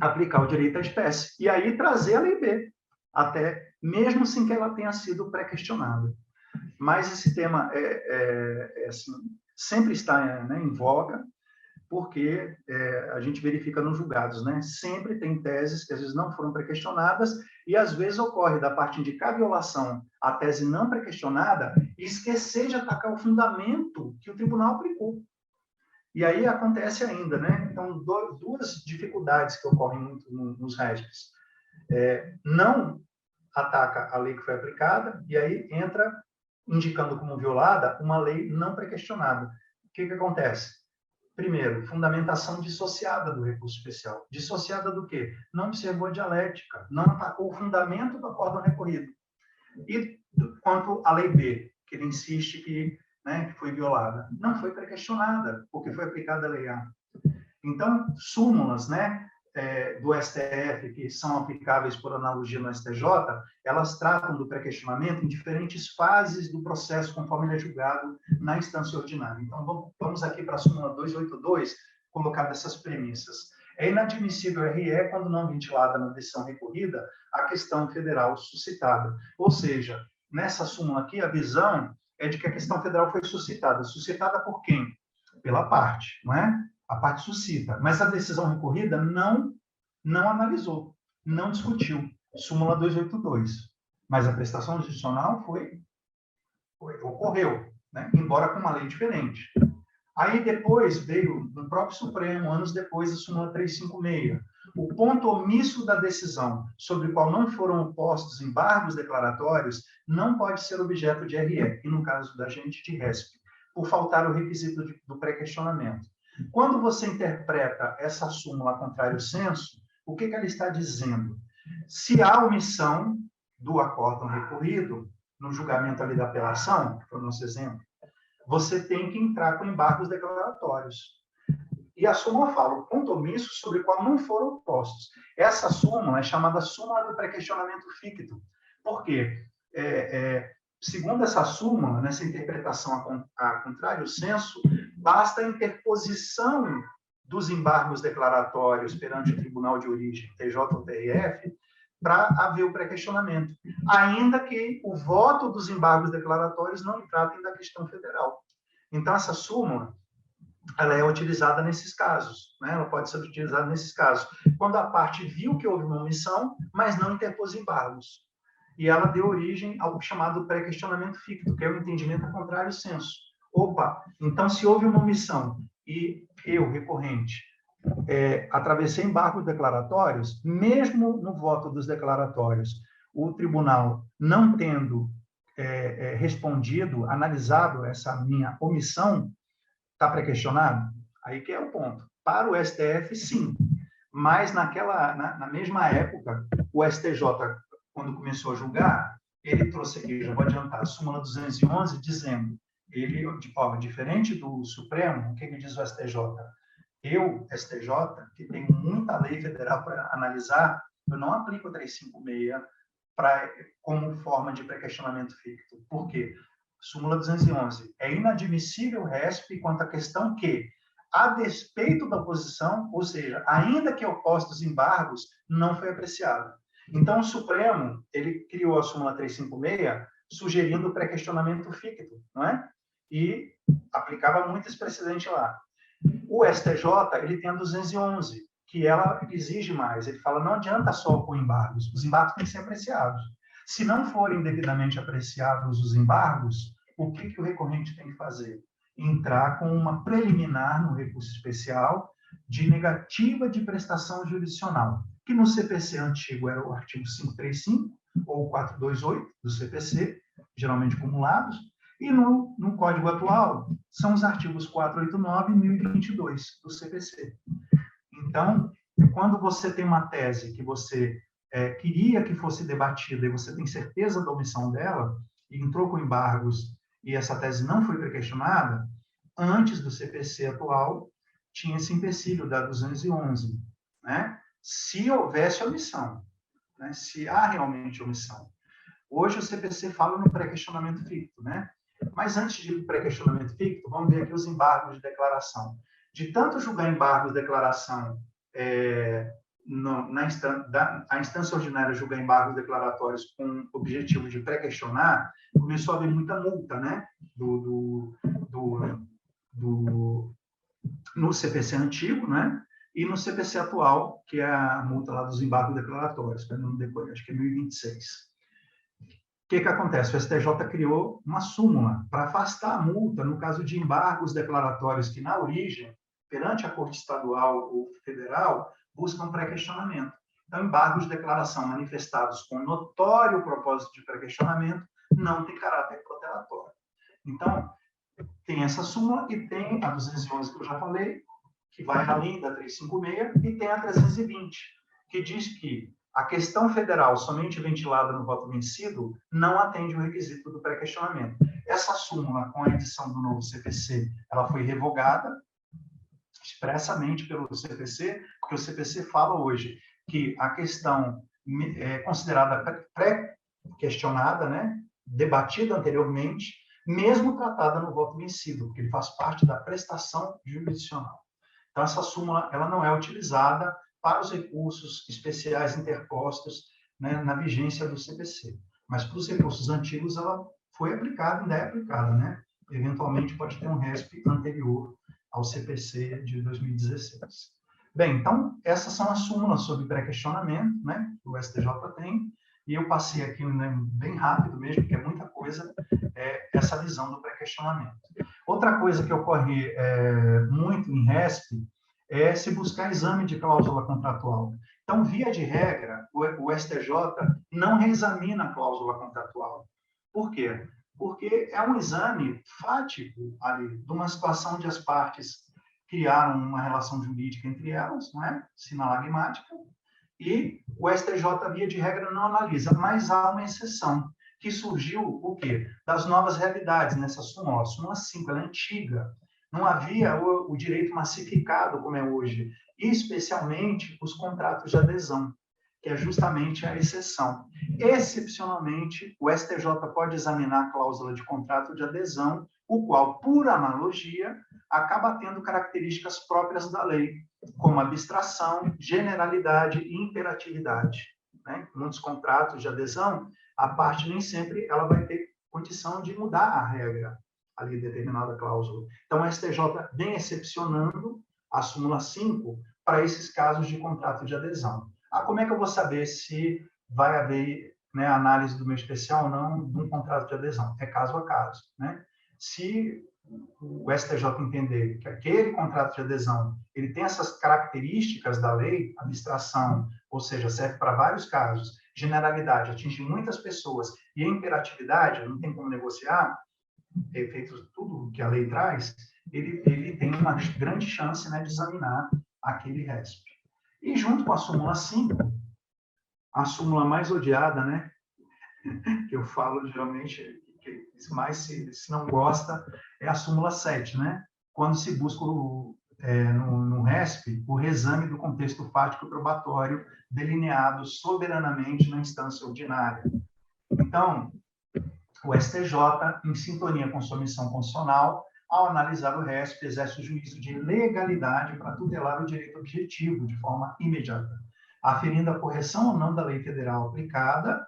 Speaker 3: Aplicar o direito à espécie. E aí trazer a lei B, até mesmo sem que ela tenha sido pré-questionada. Mas esse tema assim, sempre está, né, em voga, porque a gente verifica nos julgados, né? Sempre tem teses que às vezes não foram pré-questionadas e às vezes ocorre da parte indicar violação a tese não pré-questionada e esquecer de atacar o fundamento que o tribunal aplicou. E aí acontece ainda, né? Então, duas dificuldades que ocorrem muito nos RESPs. Não ataca a lei que foi aplicada e aí entra indicando como violada uma lei não pré-questionada. O que acontece? Primeiro, fundamentação dissociada do recurso especial. Dissociada do quê? Não observou a dialética, não atacou o fundamento do acórdão recorrido. E quanto à lei B, que ele insiste que, né, que foi violada, não foi pré-questionada, porque foi aplicada a lei A. Então, súmulas, né, do STF, que são aplicáveis por analogia no STJ, elas tratam do pré-questionamento em diferentes fases do processo, conforme ele é julgado na instância ordinária. Então, vamos aqui para a súmula 282, colocar dessas premissas. É inadmissível RE quando não ventilada na decisão recorrida a questão federal suscitada. Ou seja, nessa súmula aqui, a visão é de que a questão federal foi suscitada. Suscitada por quem? Pela parte, não é? A parte suscita, mas a decisão recorrida não analisou, não discutiu. Súmula 282. Mas a prestação jurisdicional ocorreu, né? Embora com uma lei diferente. Aí depois veio, no próprio Supremo, anos depois, a súmula 356. O ponto omisso da decisão, sobre o qual não foram postos embargos declaratórios, não pode ser objeto de RE, e no caso da gente, de RESP, por faltar o requisito do pré-questionamento. Quando você interpreta essa súmula a contrário senso, o que ela está dizendo? Se há omissão do acórdão recorrido, no julgamento ali da apelação, que foi o nosso exemplo, você tem que entrar com embargos declaratórios. E a súmula fala, o ponto omisso sobre o qual não foram postos. Essa súmula é chamada súmula do pré-questionamento ficto. Por quê? Segundo essa súmula, nessa interpretação a contrário senso, basta a interposição dos embargos declaratórios perante o Tribunal de Origem, TJ ou TRF, para haver o pré-questionamento, ainda que o voto dos embargos declaratórios não tratem da questão federal. Então, essa súmula, ela é utilizada nesses casos, né? Ela pode ser utilizada nesses casos, quando a parte viu que houve uma omissão, mas não interpôs embargos. E ela deu origem ao chamado pré-questionamento ficto, que é o entendimento a contrário senso. Opa, então se houve uma omissão e eu, recorrente, atravessei embargos declaratórios, mesmo no voto dos declaratórios, o tribunal não tendo respondido, analisado essa minha omissão, está pré-questionado? Aí que é o ponto. Para o STF, sim. Mas na mesma época, o STJ, quando começou a julgar, ele trouxe aqui, já vou adiantar, a súmula 211, dizendo, ele, de forma diferente do Supremo, o que diz o STJ? Eu, STJ, que tenho muita lei federal para analisar, eu não aplico a 356 como forma de pré-questionamento ficto. Por quê? Súmula 211. É inadmissível o RESP quanto à questão que, a despeito da oposição, ou seja, ainda que opostos embargos, não foi apreciado. Então, o Supremo, ele criou a súmula 356, sugerindo o pré-questionamento ficto, não é? E aplicava muito esse precedente lá. O STJ, ele tem a 211, que ela exige mais. Ele fala, não adianta só com embargos, os embargos têm que ser apreciados. Se não forem devidamente apreciados os embargos, o que o recorrente tem que fazer? Entrar com uma preliminar no recurso especial de negativa de prestação jurisdicional, que no CPC antigo era o artigo 535 ou 428 do CPC, geralmente acumulados, e no Código atual são os artigos 489 e 1022 do CPC. Então, quando você tem uma tese que você queria que fosse debatida e você tem certeza da omissão dela, e entrou com embargos e essa tese não foi questionada, antes do CPC atual, tinha esse empecilho da 211, né? Se houvesse omissão, né? Se há realmente omissão. Hoje o CPC fala no pré-questionamento ficto, né? Mas antes de pré-questionamento ficto, vamos ver aqui os embargos de declaração. De tanto julgar embargos de declaração, a instância ordinária julgar embargos declaratórios com o objetivo de pré-questionar, começou a haver muita multa, né? No CPC antigo, né? E no CPC atual, que é a multa lá dos embargos declaratórios, que acho que é 1026. O que acontece? O STJ criou uma súmula para afastar a multa no caso de embargos declaratórios que, na origem, perante a Corte Estadual ou Federal, buscam pré-questionamento. Então, embargos de declaração manifestados com notório propósito de pré-questionamento não tem caráter protelatório. Então, tem essa súmula e tem a 211 que eu já falei, que vai além da 356, e tem a 320, que diz que a questão federal somente ventilada no voto vencido não atende o requisito do pré-questionamento. Essa súmula, com a edição do novo CPC, ela foi revogada expressamente pelo CPC, porque o CPC fala hoje que a questão é considerada pré-questionada, né, debatida anteriormente, mesmo tratada no voto vencido, porque ele faz parte da prestação jurisdicional. Então, essa súmula ela não é utilizada para os recursos especiais interpostos, né, na vigência do CPC. Mas para os recursos antigos, ela foi aplicada, ainda é aplicada, né? Eventualmente pode ter um RESP anterior ao CPC de 2016. Bem, então, essas são as súmulas sobre pré-questionamento, né, que o STJ tem, e eu passei aqui, né, bem rápido mesmo, porque é muita coisa, essa visão do pré-questionamento. Outra coisa que ocorre muito em RESP é se buscar exame de cláusula contratual. Então, via de regra, o STJ não reexamina a cláusula contratual. Por quê? Porque é um exame fático ali, de uma situação onde as partes criaram uma relação jurídica entre elas, não é? Sinalagmática, e o STJ, via de regra, não analisa, mas há uma exceção, que surgiu o quê? Das novas realidades nessa súmula. A súmula 5, ela é antiga. Não havia o direito massificado como é hoje, e especialmente os contratos de adesão. O que é justamente a exceção. Excepcionalmente, o STJ pode examinar a cláusula de contrato de adesão, o qual, por analogia, acaba tendo características próprias da lei, como abstração, generalidade e imperatividade. Né? Em muitos contratos de adesão, a parte nem sempre ela vai ter condição de mudar a regra, ali determinada cláusula. Então, o STJ vem excepcionando a súmula 5 para esses casos de contrato de adesão. Como é que eu vou saber se vai haver, né, análise do meu especial ou não de um contrato de adesão? É caso a caso. Né? Se o STJ entender que aquele contrato de adesão ele tem essas características da lei, abstração, ou seja, serve para vários casos, generalidade, atinge muitas pessoas, e a imperatividade, não tem como negociar, feito tudo que a lei traz, ele tem uma grande chance, né, de examinar aquele RESP. E junto com a súmula 5, a súmula mais odiada, né, que eu falo geralmente, que mais se não gosta, é a súmula 7, né? Quando se busca no RESP o reexame do contexto fático e probatório delineado soberanamente na instância ordinária. Então, o STJ, em sintonia com sua missão constitucional, ao analisar o RESP, exerce o juízo de legalidade para tutelar o direito objetivo de forma imediata, aferindo a correção ou não da lei federal aplicada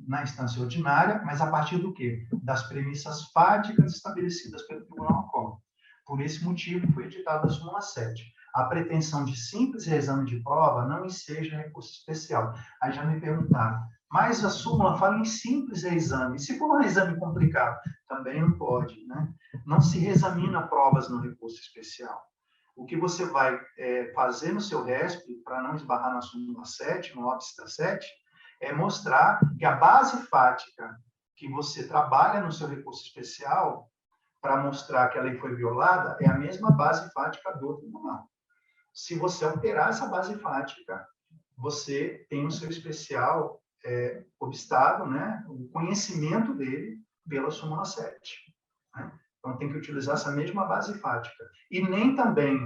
Speaker 3: na instância ordinária, mas a partir do quê? Das premissas fáticas estabelecidas pelo Tribunal ACOL. Por esse motivo, foi editada a súmula 7. A pretensão de simples reexame de prova não enseja recurso especial. Aí já me perguntaram, mas a súmula fala em simples reexame. E se for um reexame complicado? Também não pode, né? Não se reexamina provas no recurso especial. O que você vai fazer no seu RESP, para não esbarrar na súmula 7, no óbice da 7, é mostrar que a base fática que você trabalha no seu recurso especial para mostrar que a lei foi violada é a mesma base fática do tribunal. Se você alterar essa base fática, você tem o seu especial obstado, né, o conhecimento dele pela súmula 7. Né? Então, tem que utilizar essa mesma base fática. E nem também,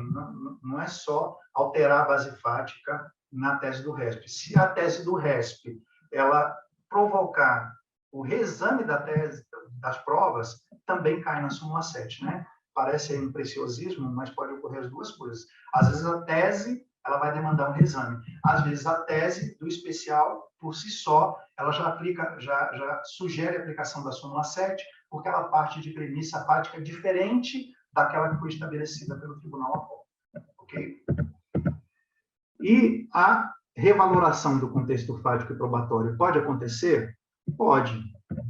Speaker 3: não é só alterar a base fática na tese do RESP. Se a tese do RESP ela provocar o reexame da tese das provas, também cai na súmula 7, né? Parece um preciosismo, mas pode ocorrer as duas coisas. Às vezes a tese ela vai demandar um reexame. Às vezes a tese do especial, por si só, ela já aplica, já sugere a aplicação da súmula 7, porque ela parte de premissa fática diferente daquela que foi estabelecida pelo Tribunal ACOL. Ok? E a revaloração do contexto fático e probatório pode acontecer? Pode.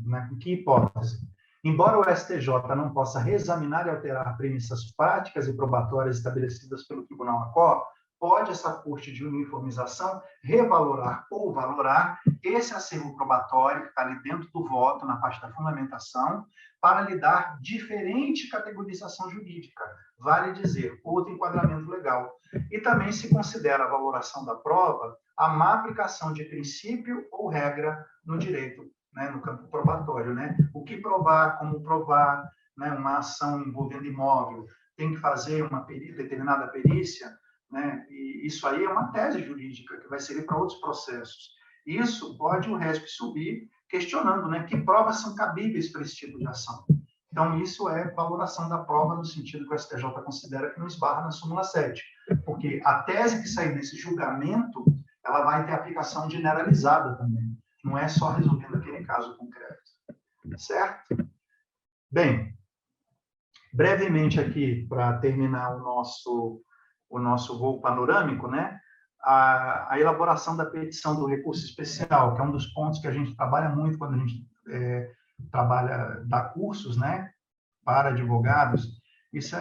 Speaker 3: Né? Em que hipótese? Embora o STJ não possa reexaminar e alterar premissas práticas e probatórias estabelecidas pelo Tribunal ACOL, pode essa corte de uniformização revalorar ou valorar esse acervo probatório que está ali dentro do voto, na parte da fundamentação, para lhe dar diferente categorização jurídica, vale dizer, outro enquadramento legal. E também se considera a valoração da prova a má aplicação de princípio ou regra no direito, né, no campo probatório. Né? O que provar, como provar, né, uma ação envolvendo imóvel, tem que fazer uma determinada perícia, né? E isso aí é uma tese jurídica que vai servir para outros processos. Isso pode o RESP subir questionando, né, que provas são cabíveis para esse tipo de ação. Então, isso é valoração da prova no sentido que o STJ considera que não esbarra na súmula 7, porque a tese que sair desse julgamento, ela vai ter aplicação generalizada também, não é só resolvendo aquele caso concreto. Certo? Bem, brevemente aqui, para terminar o nosso voo panorâmico, né? A elaboração da petição do recurso especial, que é um dos pontos que a gente trabalha muito quando a gente dá cursos, né, para advogados. Isso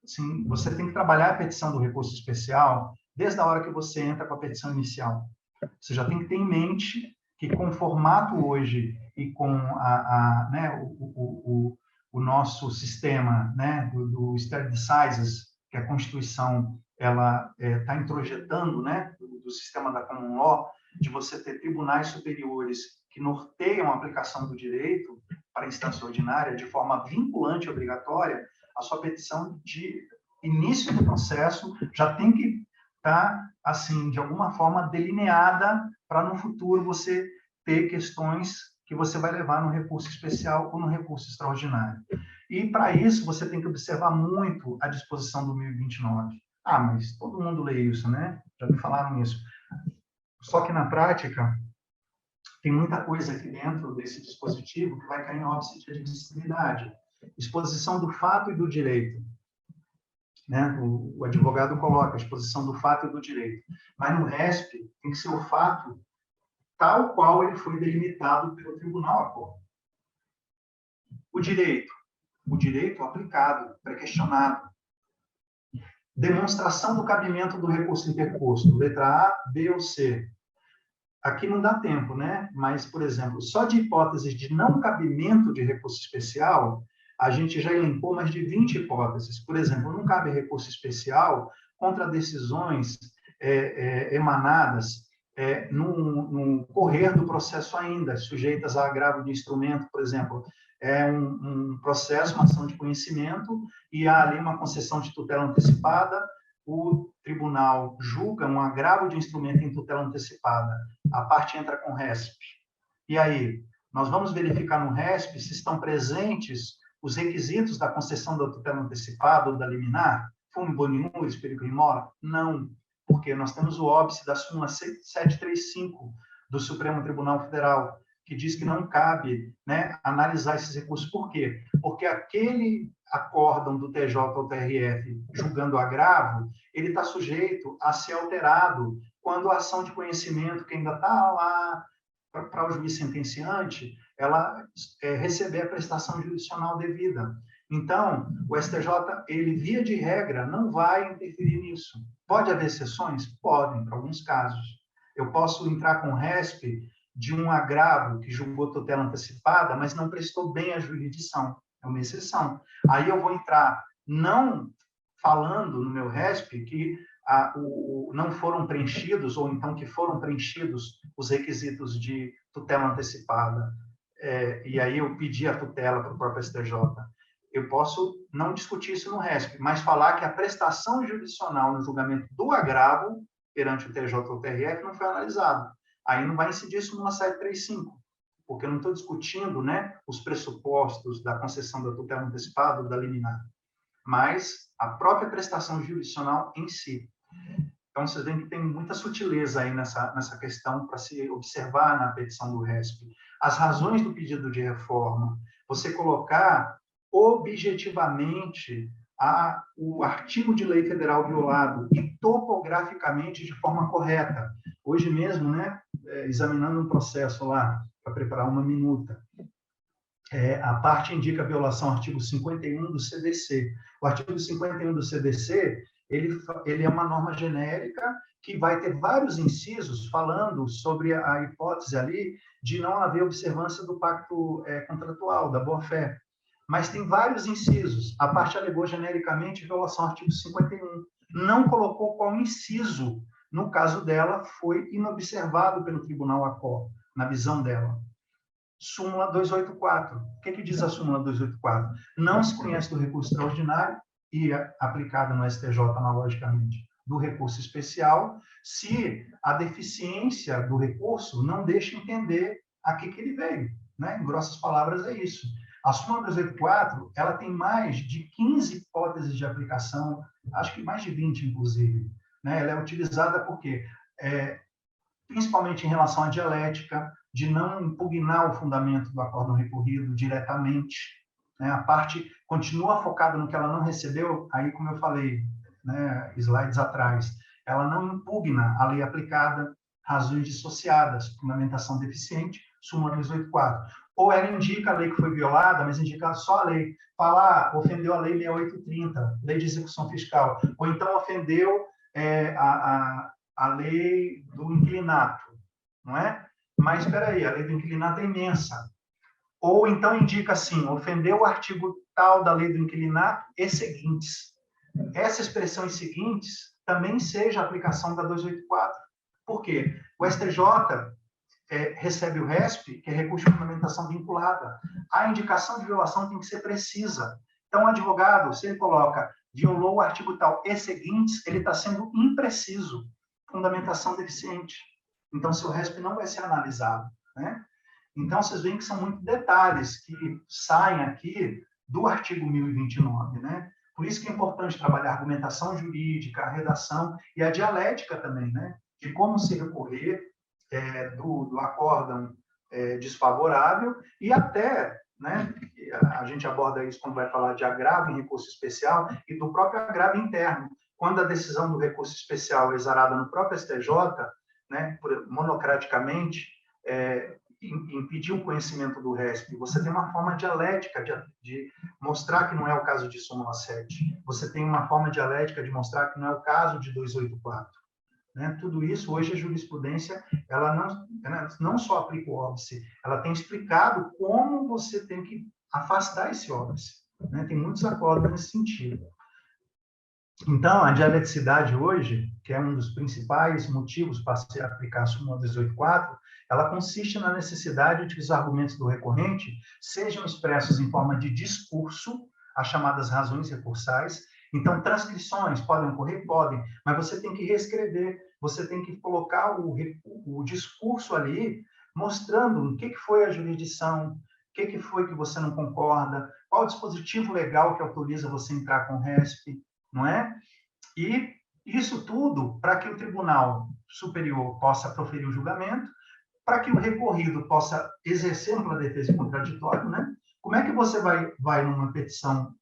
Speaker 3: assim, você tem que trabalhar a petição do recurso especial desde a hora que você entra com a petição inicial. Você já tem que ter em mente que com o formato hoje e com né, o nosso sistema, né, do stare decisis, que a Constituição ela está introjetando, né, do sistema da common law, de você ter tribunais superiores que norteiam a aplicação do direito para a instância ordinária de forma vinculante e obrigatória, a sua petição de início do processo já tem que tá, assim, de alguma forma delineada para no futuro você ter questões que você vai levar no recurso especial ou no recurso extraordinário. E, para isso, você tem que observar muito a disposição do 1029. Ah, mas todo mundo lê isso, né? Já me falaram isso. Só que, na prática, tem muita coisa aqui dentro desse dispositivo que vai cair em óbice de admissibilidade. Exposição do fato e do direito. Né? O advogado coloca a exposição do fato e do direito. Mas no RESP, tem que ser o fato tal qual ele foi delimitado pelo tribunal a cor. O direito aplicado, pré-questionado. Demonstração do cabimento do recurso interposto, letra A, B ou C. Aqui não dá tempo, né? Mas, por exemplo, só de hipóteses de não cabimento de recurso especial, a gente já elencou mais de 20 hipóteses. Por exemplo, não cabe recurso especial contra decisões emanadas no correr do processo ainda, sujeitas a agravo de instrumento, por exemplo, um processo, uma ação de conhecimento, e há ali uma concessão de tutela antecipada, o tribunal julga um agravo de instrumento em tutela antecipada, a parte entra com RESP. E aí, nós vamos verificar no RESP se estão presentes os requisitos da concessão da tutela antecipada ou da liminar, fume boni iuris, perigo in mora? Não, porque nós temos o óbice da súmula 735 do Supremo Tribunal Federal, que diz que não cabe, né, analisar esses recursos. Por quê? Porque aquele acórdão do TJ ou TRF julgando agravo, ele está sujeito a ser alterado quando a ação de conhecimento, que ainda está lá para o juiz sentenciante, ela receber a prestação jurisdicional devida. Então, o STJ, ele, via de regra, não vai interferir nisso. Pode haver exceções? Podem, para alguns casos. Eu posso entrar com RESP de um agravo que julgou tutela antecipada, mas não prestou bem a jurisdição. É uma exceção. Aí eu vou entrar não falando no meu RESP que não foram preenchidos, ou então que foram preenchidos os requisitos de tutela antecipada, e aí eu pedi a tutela para o próprio STJ. Eu posso não discutir isso no RESP, mas falar que a prestação jurisdicional no julgamento do agravo perante o TJ ou o TRF não foi analisado. Aí não vai incidir isso numa 735, porque eu não estou discutindo, né, os pressupostos da concessão da tutela antecipada ou da liminar, mas a própria prestação jurisdicional em si. Então, vocês veem que tem muita sutileza aí nessa questão para se observar na petição do RESP. As razões do pedido de reforma, você colocar objetivamente o artigo de lei federal violado e topograficamente de forma correta. Hoje mesmo, né, examinando um processo lá para preparar uma minuta, a parte indica a violação ao artigo 51 do CDC. O artigo 51 do CDC, ele é uma norma genérica que vai ter vários incisos falando sobre a hipótese ali de não haver observância do pacto contratual, da boa-fé. Mas tem vários incisos. A parte alegou genericamente violação ao artigo 51. Não colocou qual inciso, no caso dela, foi inobservado pelo Tribunal ACOR, na visão dela. Súmula 284. O que diz a súmula 284? Não se conhece do recurso extraordinário e aplicado no STJ analogicamente do recurso especial, se a deficiência do recurso não deixa entender a que ele veio. Né? Em grossas palavras, é isso. A súmula 284, ela tem mais de 15 hipóteses de aplicação, acho que mais de 20, inclusive. Né? Ela é utilizada porque, principalmente em relação à dialética, de não impugnar o fundamento do acórdão recorrido diretamente. Né? A parte continua focada no que ela não recebeu, aí, como eu falei, né, slides atrás, ela não impugna a lei aplicada, razões dissociadas, fundamentação deficiente, súmula 284. Ou ela indica a lei que foi violada, mas indica só a lei. Fala, ofendeu a lei 6830, lei de execução fiscal. Ou então ofendeu a lei do inquilinato, não é? Mas, espera aí, a lei do inquilinato é imensa. Ou então indica assim, ofendeu o artigo tal da lei do inquilinato e seguintes. Essa expressão em seguintes também seja a aplicação da 284. Por quê? O STJ recebe o RESP, que é recurso de fundamentação vinculada. A indicação de violação tem que ser precisa. Então, o advogado, se ele coloca violou o artigo tal e seguintes, ele está sendo impreciso, fundamentação deficiente. Então, seu RESP não vai ser analisado, né? Então, vocês veem que são muitos detalhes que saem aqui do artigo 1029, né? Por isso que é importante trabalhar a argumentação jurídica, a redação e a dialética também, né? De como se recorrer do acórdão desfavorável e até, né? A gente aborda isso quando vai falar de agravo em recurso especial e do próprio agravo interno. Quando a decisão do recurso especial é exarada no próprio STJ, né? Monocraticamente, impedir o conhecimento do RESP, você tem uma forma dialética de mostrar que não é o caso de súmula 7. Você tem uma forma dialética de mostrar que não é o caso de 284. Né? Tudo isso, hoje, a jurisprudência, ela não só aplica o óbice, ela tem explicado como você tem que afastar esse óbice. Né? Tem muitos acordos nesse sentido. Então, a dialeticidade hoje, que é um dos principais motivos para se aplicar a súmula 284, ela consiste na necessidade de que os argumentos do recorrente sejam expressos em forma de discurso, as chamadas razões recursais. Então, transcrições podem ocorrer? Podem, mas você tem que reescrever, você tem que colocar o discurso ali, mostrando o que foi a jurisdição, o que foi que você não concorda, qual o dispositivo legal que autoriza você entrar com o RESP, não é? E isso tudo para que o Tribunal Superior possa proferir o julgamento, para que o recorrido possa exercer ampla defesa e contraditório, né? Como é que você vai numa petição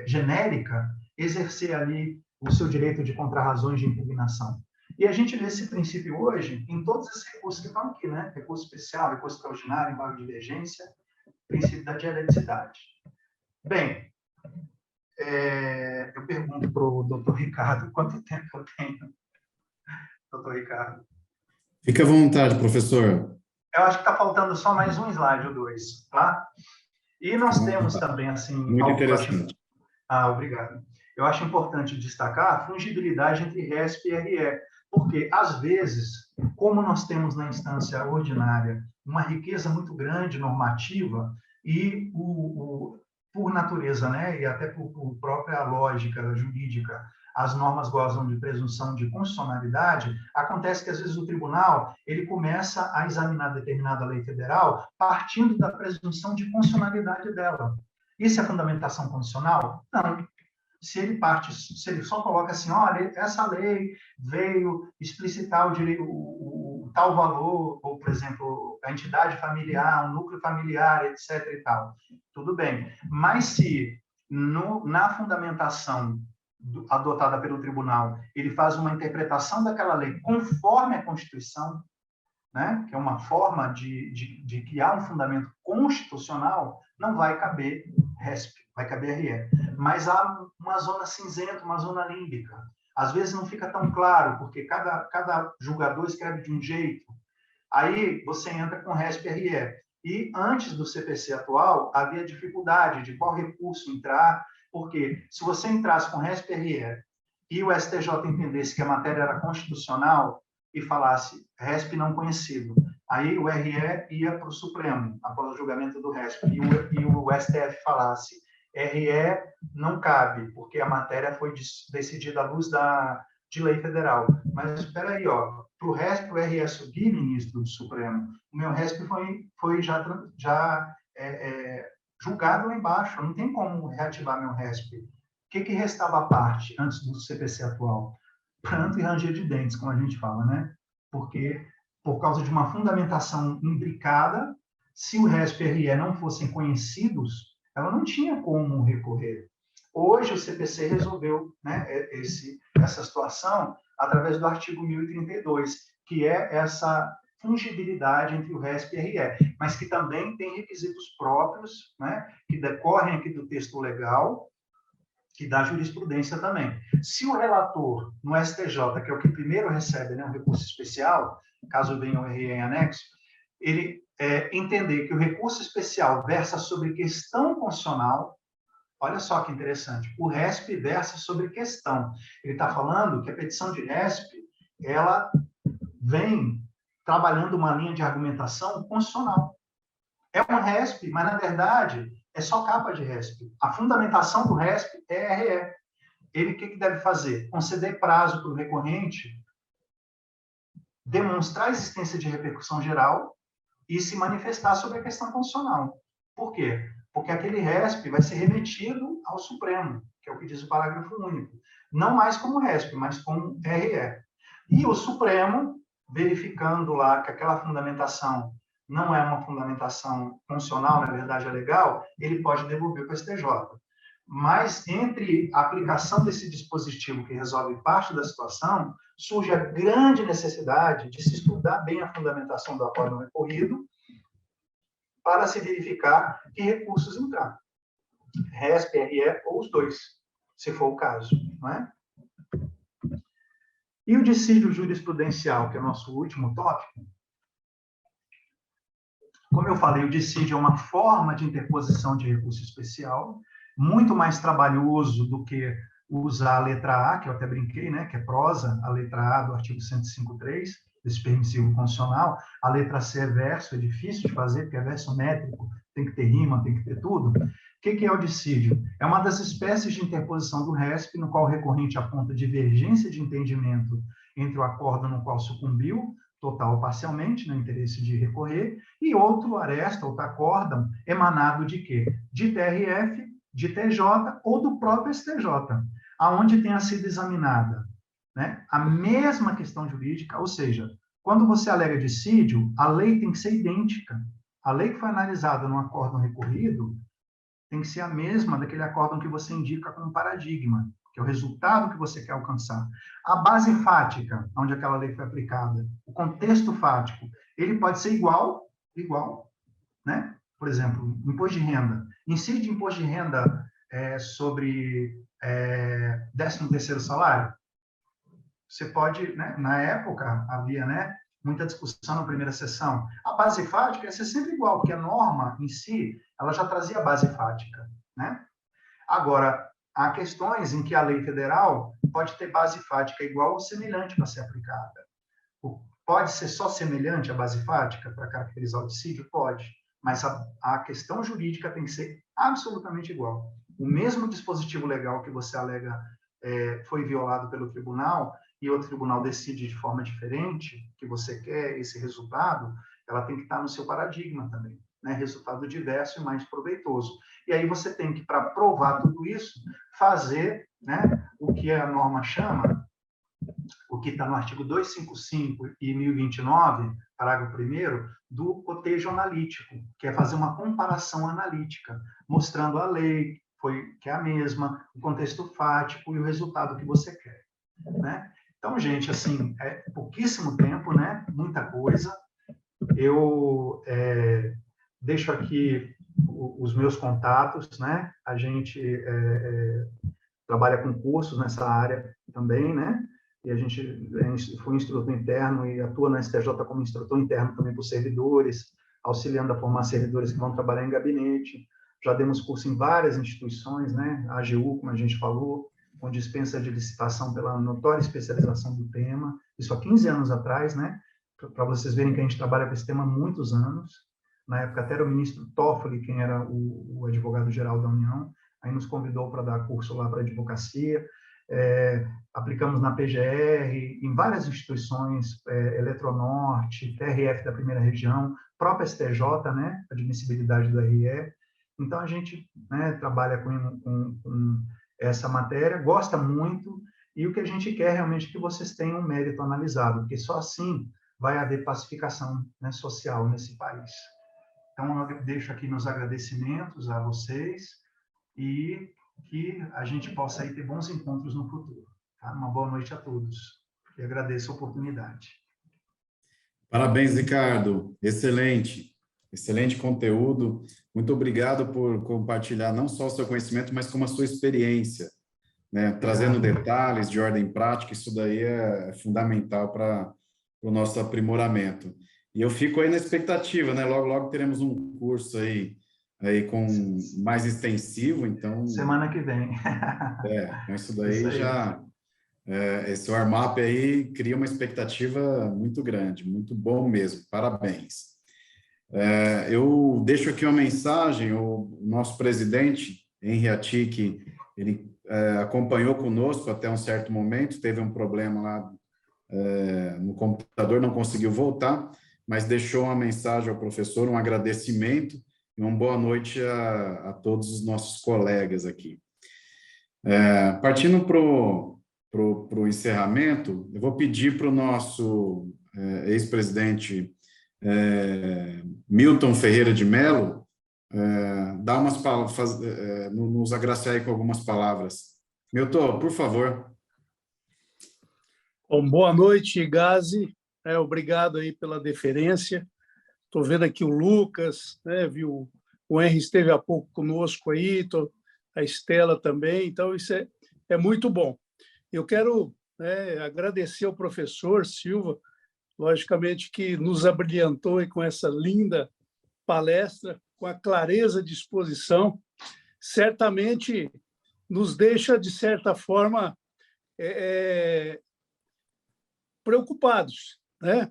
Speaker 3: genérica, exercer ali o seu direito de contrarrazões de impugnação? E a gente vê esse princípio hoje em todos esses recursos que estão aqui, né? Recurso especial, recurso extraordinário, embargo de divergência, princípio da dialeticidade. Bem, eu pergunto para o doutor Ricardo quanto tempo eu tenho. Doutor Ricardo.
Speaker 2: Fique à vontade, professor.
Speaker 3: Eu acho que está faltando só mais um slide ou dois, tá? E nós temos também, assim...
Speaker 2: Muito interessante.
Speaker 3: Obrigado. Eu acho importante destacar a fungibilidade entre RESP e RE, porque, às vezes, como nós temos na instância ordinária uma riqueza muito grande normativa e por natureza, né, e até por própria lógica jurídica, as normas gozam de presunção de constitucionalidade, acontece que, às vezes, o tribunal ele começa a examinar determinada lei federal partindo da presunção de constitucionalidade dela. Isso é fundamentação condicional? Não. Se ele só coloca assim, olha, essa lei veio explicitar o direito, o tal valor, ou, por exemplo, a entidade familiar, o núcleo familiar, etc. e tal, tudo bem. Mas se na fundamentação adotada pelo tribunal, ele faz uma interpretação daquela lei conforme a Constituição, né, que é uma forma de criar um fundamento constitucional, não vai caber RESP, vai caber RE. Mas há uma zona cinzenta, uma zona límbica. Às vezes não fica tão claro, porque cada julgador escreve de um jeito. Aí você entra com RESP e RE. E antes do CPC atual, havia dificuldade de qual recurso entrar, porque se você entrasse com RESP e RE e o STJ entendesse que a matéria era constitucional e falasse RESP não conhecido, aí o RE ia para o Supremo, após o julgamento do RESP, e o STF falasse RE não cabe, porque a matéria foi decidida à luz de lei federal. Mas espera aí, para o RESP e o RE subir, ministro do Supremo, o meu RESP foi já julgado lá embaixo, não tem como reativar meu RESP. O que restava à parte antes do CPC atual? Pranto e ranger de dentes, como a gente fala, né? Porque, por causa de uma fundamentação imbricada, se o RESP e o RE não fossem conhecidos, ela não tinha como recorrer. Hoje, o CPC resolveu, né, essa situação através do artigo 1032, que é essa fungibilidade entre o RESP e o RE, mas que também tem requisitos próprios, né, que decorrem aqui do texto legal, que dá jurisprudência também. Se o relator no STJ, que é o que primeiro recebe, né, um recurso especial, caso venha o RE em anexo, ele entender que o recurso especial versa sobre questão constitucional, olha só que interessante, o RESP versa sobre questão. Ele está falando que a petição de RESP, ela vem trabalhando uma linha de argumentação constitucional. É um RESP, mas, na verdade, é só capa de RESP. A fundamentação do RESP é RE. ele o que deve fazer? Conceder prazo para o recorrente demonstrar a existência de repercussão geral e se manifestar sobre a questão constitucional. Por quê? Porque aquele RESP vai ser remetido ao Supremo, que é o que diz o parágrafo único. Não mais como RESP, mas como RE. E o Supremo, verificando lá que aquela fundamentação não é uma fundamentação funcional, na verdade é legal, ele pode devolver para o STJ. Mas, entre a aplicação desse dispositivo que resolve parte da situação, surge a grande necessidade de se estudar bem a fundamentação do acordo recorrido para se verificar que recursos entrar. RESP, RE ou os dois, se for o caso. Não é? E o dissídio jurisprudencial, que é o nosso último tópico, como eu falei, o dissídio é uma forma de interposição de recurso especial, muito mais trabalhoso do que usar a letra A, que eu até brinquei, né, que é prosa, a letra A do artigo 105.3, desse permissivo constitucional. A letra C é verso, é difícil de fazer, porque é verso métrico, tem que ter rima, tem que ter tudo. O que é o dissídio? É uma das espécies de interposição do RESP, no qual o recorrente aponta divergência de entendimento entre o acordo no qual sucumbiu, total ou parcialmente, no interesse de recorrer, e outro aresta ou acórdão emanado de quê? De TRF, de TJ ou do próprio STJ, aonde tenha sido examinada, né, a mesma questão jurídica, ou seja, quando você alega dissídio, a lei tem que ser idêntica. A lei que foi analisada no acórdão recorrido tem que ser a mesma daquele acórdão que você indica como paradigma, que é o resultado que você quer alcançar. A base fática, onde aquela lei foi aplicada, o contexto fático, ele pode ser igual, né? Por exemplo, imposto de renda. Incide imposto de renda sobre 13º salário? Você pode, né, na época, havia, né, muita discussão na primeira sessão. A base fática ia ser sempre igual, porque a norma em si, ela já trazia a base fática, né? Agora, há questões em que a lei federal pode ter base fática igual ou semelhante para ser aplicada. Pode ser só semelhante à base fática para caracterizar o dissídio? Pode. Mas a questão jurídica tem que ser absolutamente igual. O mesmo dispositivo legal que você alega foi violado pelo tribunal e o tribunal decide de forma diferente, que você quer esse resultado, ela tem que estar no seu paradigma também, né? Resultado diverso e mais proveitoso. E aí você tem que, para provar tudo isso, fazer, né, o que a norma chama, o que está no artigo 255 e 1029, parágrafo 1º, do cotejo analítico, que é fazer uma comparação analítica, mostrando a lei, que é a mesma, o contexto fático e o resultado que você quer, né? Então, gente, assim, é pouquíssimo tempo, né? Muita coisa. Eu deixo aqui os meus contatos, né? A gente trabalha com cursos nessa área também, né? E a gente foi instrutor interno e atua na STJ como instrutor interno também para os servidores, auxiliando a formar servidores que vão trabalhar em gabinete. Já demos curso em várias instituições, né? A AGU, como a gente falou, com dispensa de licitação pela notória especialização do tema, isso há 15 anos atrás, né? Para vocês verem que a gente trabalha com esse tema há muitos anos. Na época até era o ministro Toffoli, quem era o advogado-geral da União, aí nos convidou para dar curso lá para advocacia. Aplicamos na PGR, em várias instituições, Eletronorte, TRF da primeira região, própria STJ, né? Admissibilidade do RE. Então, a gente, né, trabalha com essa matéria, gosta muito, e o que a gente quer realmente é que vocês tenham um mérito analisado, porque só assim vai haver pacificação, né, social nesse país. Então, eu deixo aqui meus agradecimentos a vocês e que a gente possa aí ter bons encontros no futuro. Tá? Uma boa noite a todos. E agradeço a oportunidade.
Speaker 2: Parabéns, Ricardo. Excelente. Excelente conteúdo. Muito obrigado por compartilhar não só o seu conhecimento, mas como a sua experiência, né? Trazendo detalhes de ordem prática. Isso daí é fundamental para o nosso aprimoramento. E eu fico aí na expectativa, né? Logo, logo teremos um curso aí com mais extensivo, então...
Speaker 3: Semana que vem.
Speaker 2: Com isso daí já... esse warm-up aí cria uma expectativa muito grande, muito bom mesmo. Parabéns. Eu deixo aqui uma mensagem, o nosso presidente, Henri Attic, Ele acompanhou conosco até um certo momento, teve um problema lá no computador, não conseguiu voltar, mas deixou uma mensagem ao professor, um agradecimento e uma boa noite a todos os nossos colegas aqui. Partindo para o encerramento, eu vou pedir para o nosso ex-presidente Milton Ferreira de Mello dar umas palavras, nos agraciar aí com algumas palavras. Milton, por favor.
Speaker 4: Bom, boa noite, Gazi. Obrigado aí pela deferência. Estou vendo aqui o Lucas, viu? O Henry esteve há pouco conosco aí, a Estela também, então isso é muito bom. Eu quero agradecer ao professor Silva, logicamente que nos abrilhantou aí com essa linda palestra, com a clareza de exposição, certamente nos deixa, de certa forma, preocupados, né?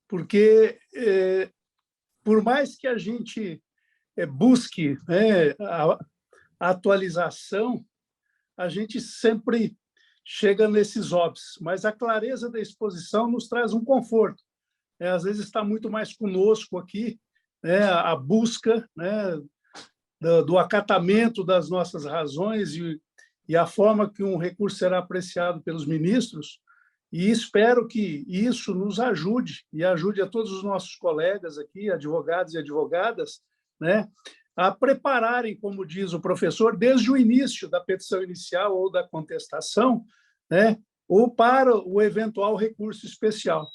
Speaker 4: Porque, por mais que a gente busque a atualização, a gente sempre chega nesses óbices, mas a clareza da exposição nos traz um conforto. Às vezes está muito mais conosco aqui, a busca do acatamento das nossas razões e a forma que um recurso será apreciado pelos ministros, e espero que isso nos ajude, e ajude a todos os nossos colegas aqui, advogados e advogadas, a prepararem, como diz o professor, desde o início da petição inicial ou da contestação, ou para o eventual recurso especial.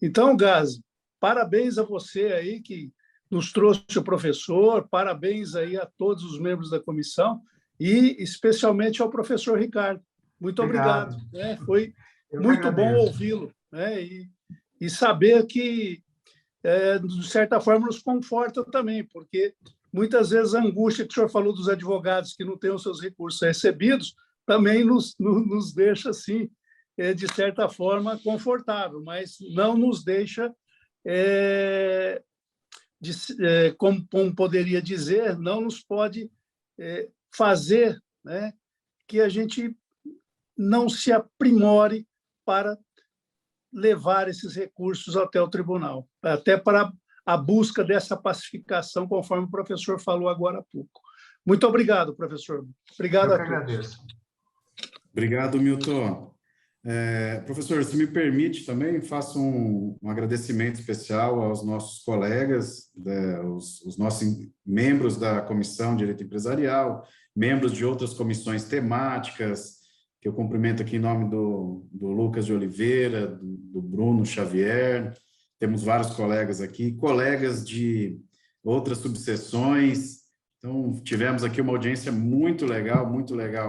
Speaker 4: Então, Gazi, parabéns a você aí que nos trouxe o professor, parabéns aí a todos os membros da comissão e especialmente ao professor Ricardo. Muito obrigado. Foi muito bom ouvi-lo, e saber que, de certa forma, nos conforta também, porque muitas vezes a angústia que o senhor falou dos advogados que não têm os seus recursos recebidos também nos deixa, assim, de certa forma, confortável, mas não nos deixa, como poderia dizer, não nos pode fazer que a gente não se aprimore para levar esses recursos até o tribunal, até para a busca dessa pacificação, conforme o professor falou agora há pouco. Muito obrigado, professor. Obrigado a todos.
Speaker 3: Agradeço.
Speaker 2: Obrigado, Milton. Professor, se me permite também, faço um agradecimento especial aos nossos colegas, os nossos membros da Comissão de Direito Empresarial, membros de outras comissões temáticas, que eu cumprimento aqui em nome do Lucas de Oliveira, do Bruno Xavier, temos vários colegas aqui, colegas de outras subseções, então tivemos aqui uma audiência muito legal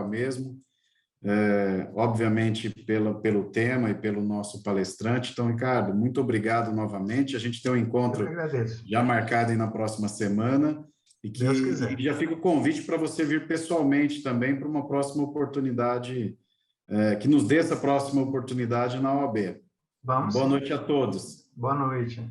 Speaker 2: mesmo, obviamente pelo tema e pelo nosso palestrante. Então, Ricardo, muito obrigado novamente, a gente tem um encontro já marcado aí na próxima semana, e que já fica o convite para você vir pessoalmente também para uma próxima oportunidade, que nos dê essa próxima oportunidade na OAB.
Speaker 3: Vamos.
Speaker 2: Boa noite a todos.
Speaker 3: Boa noite.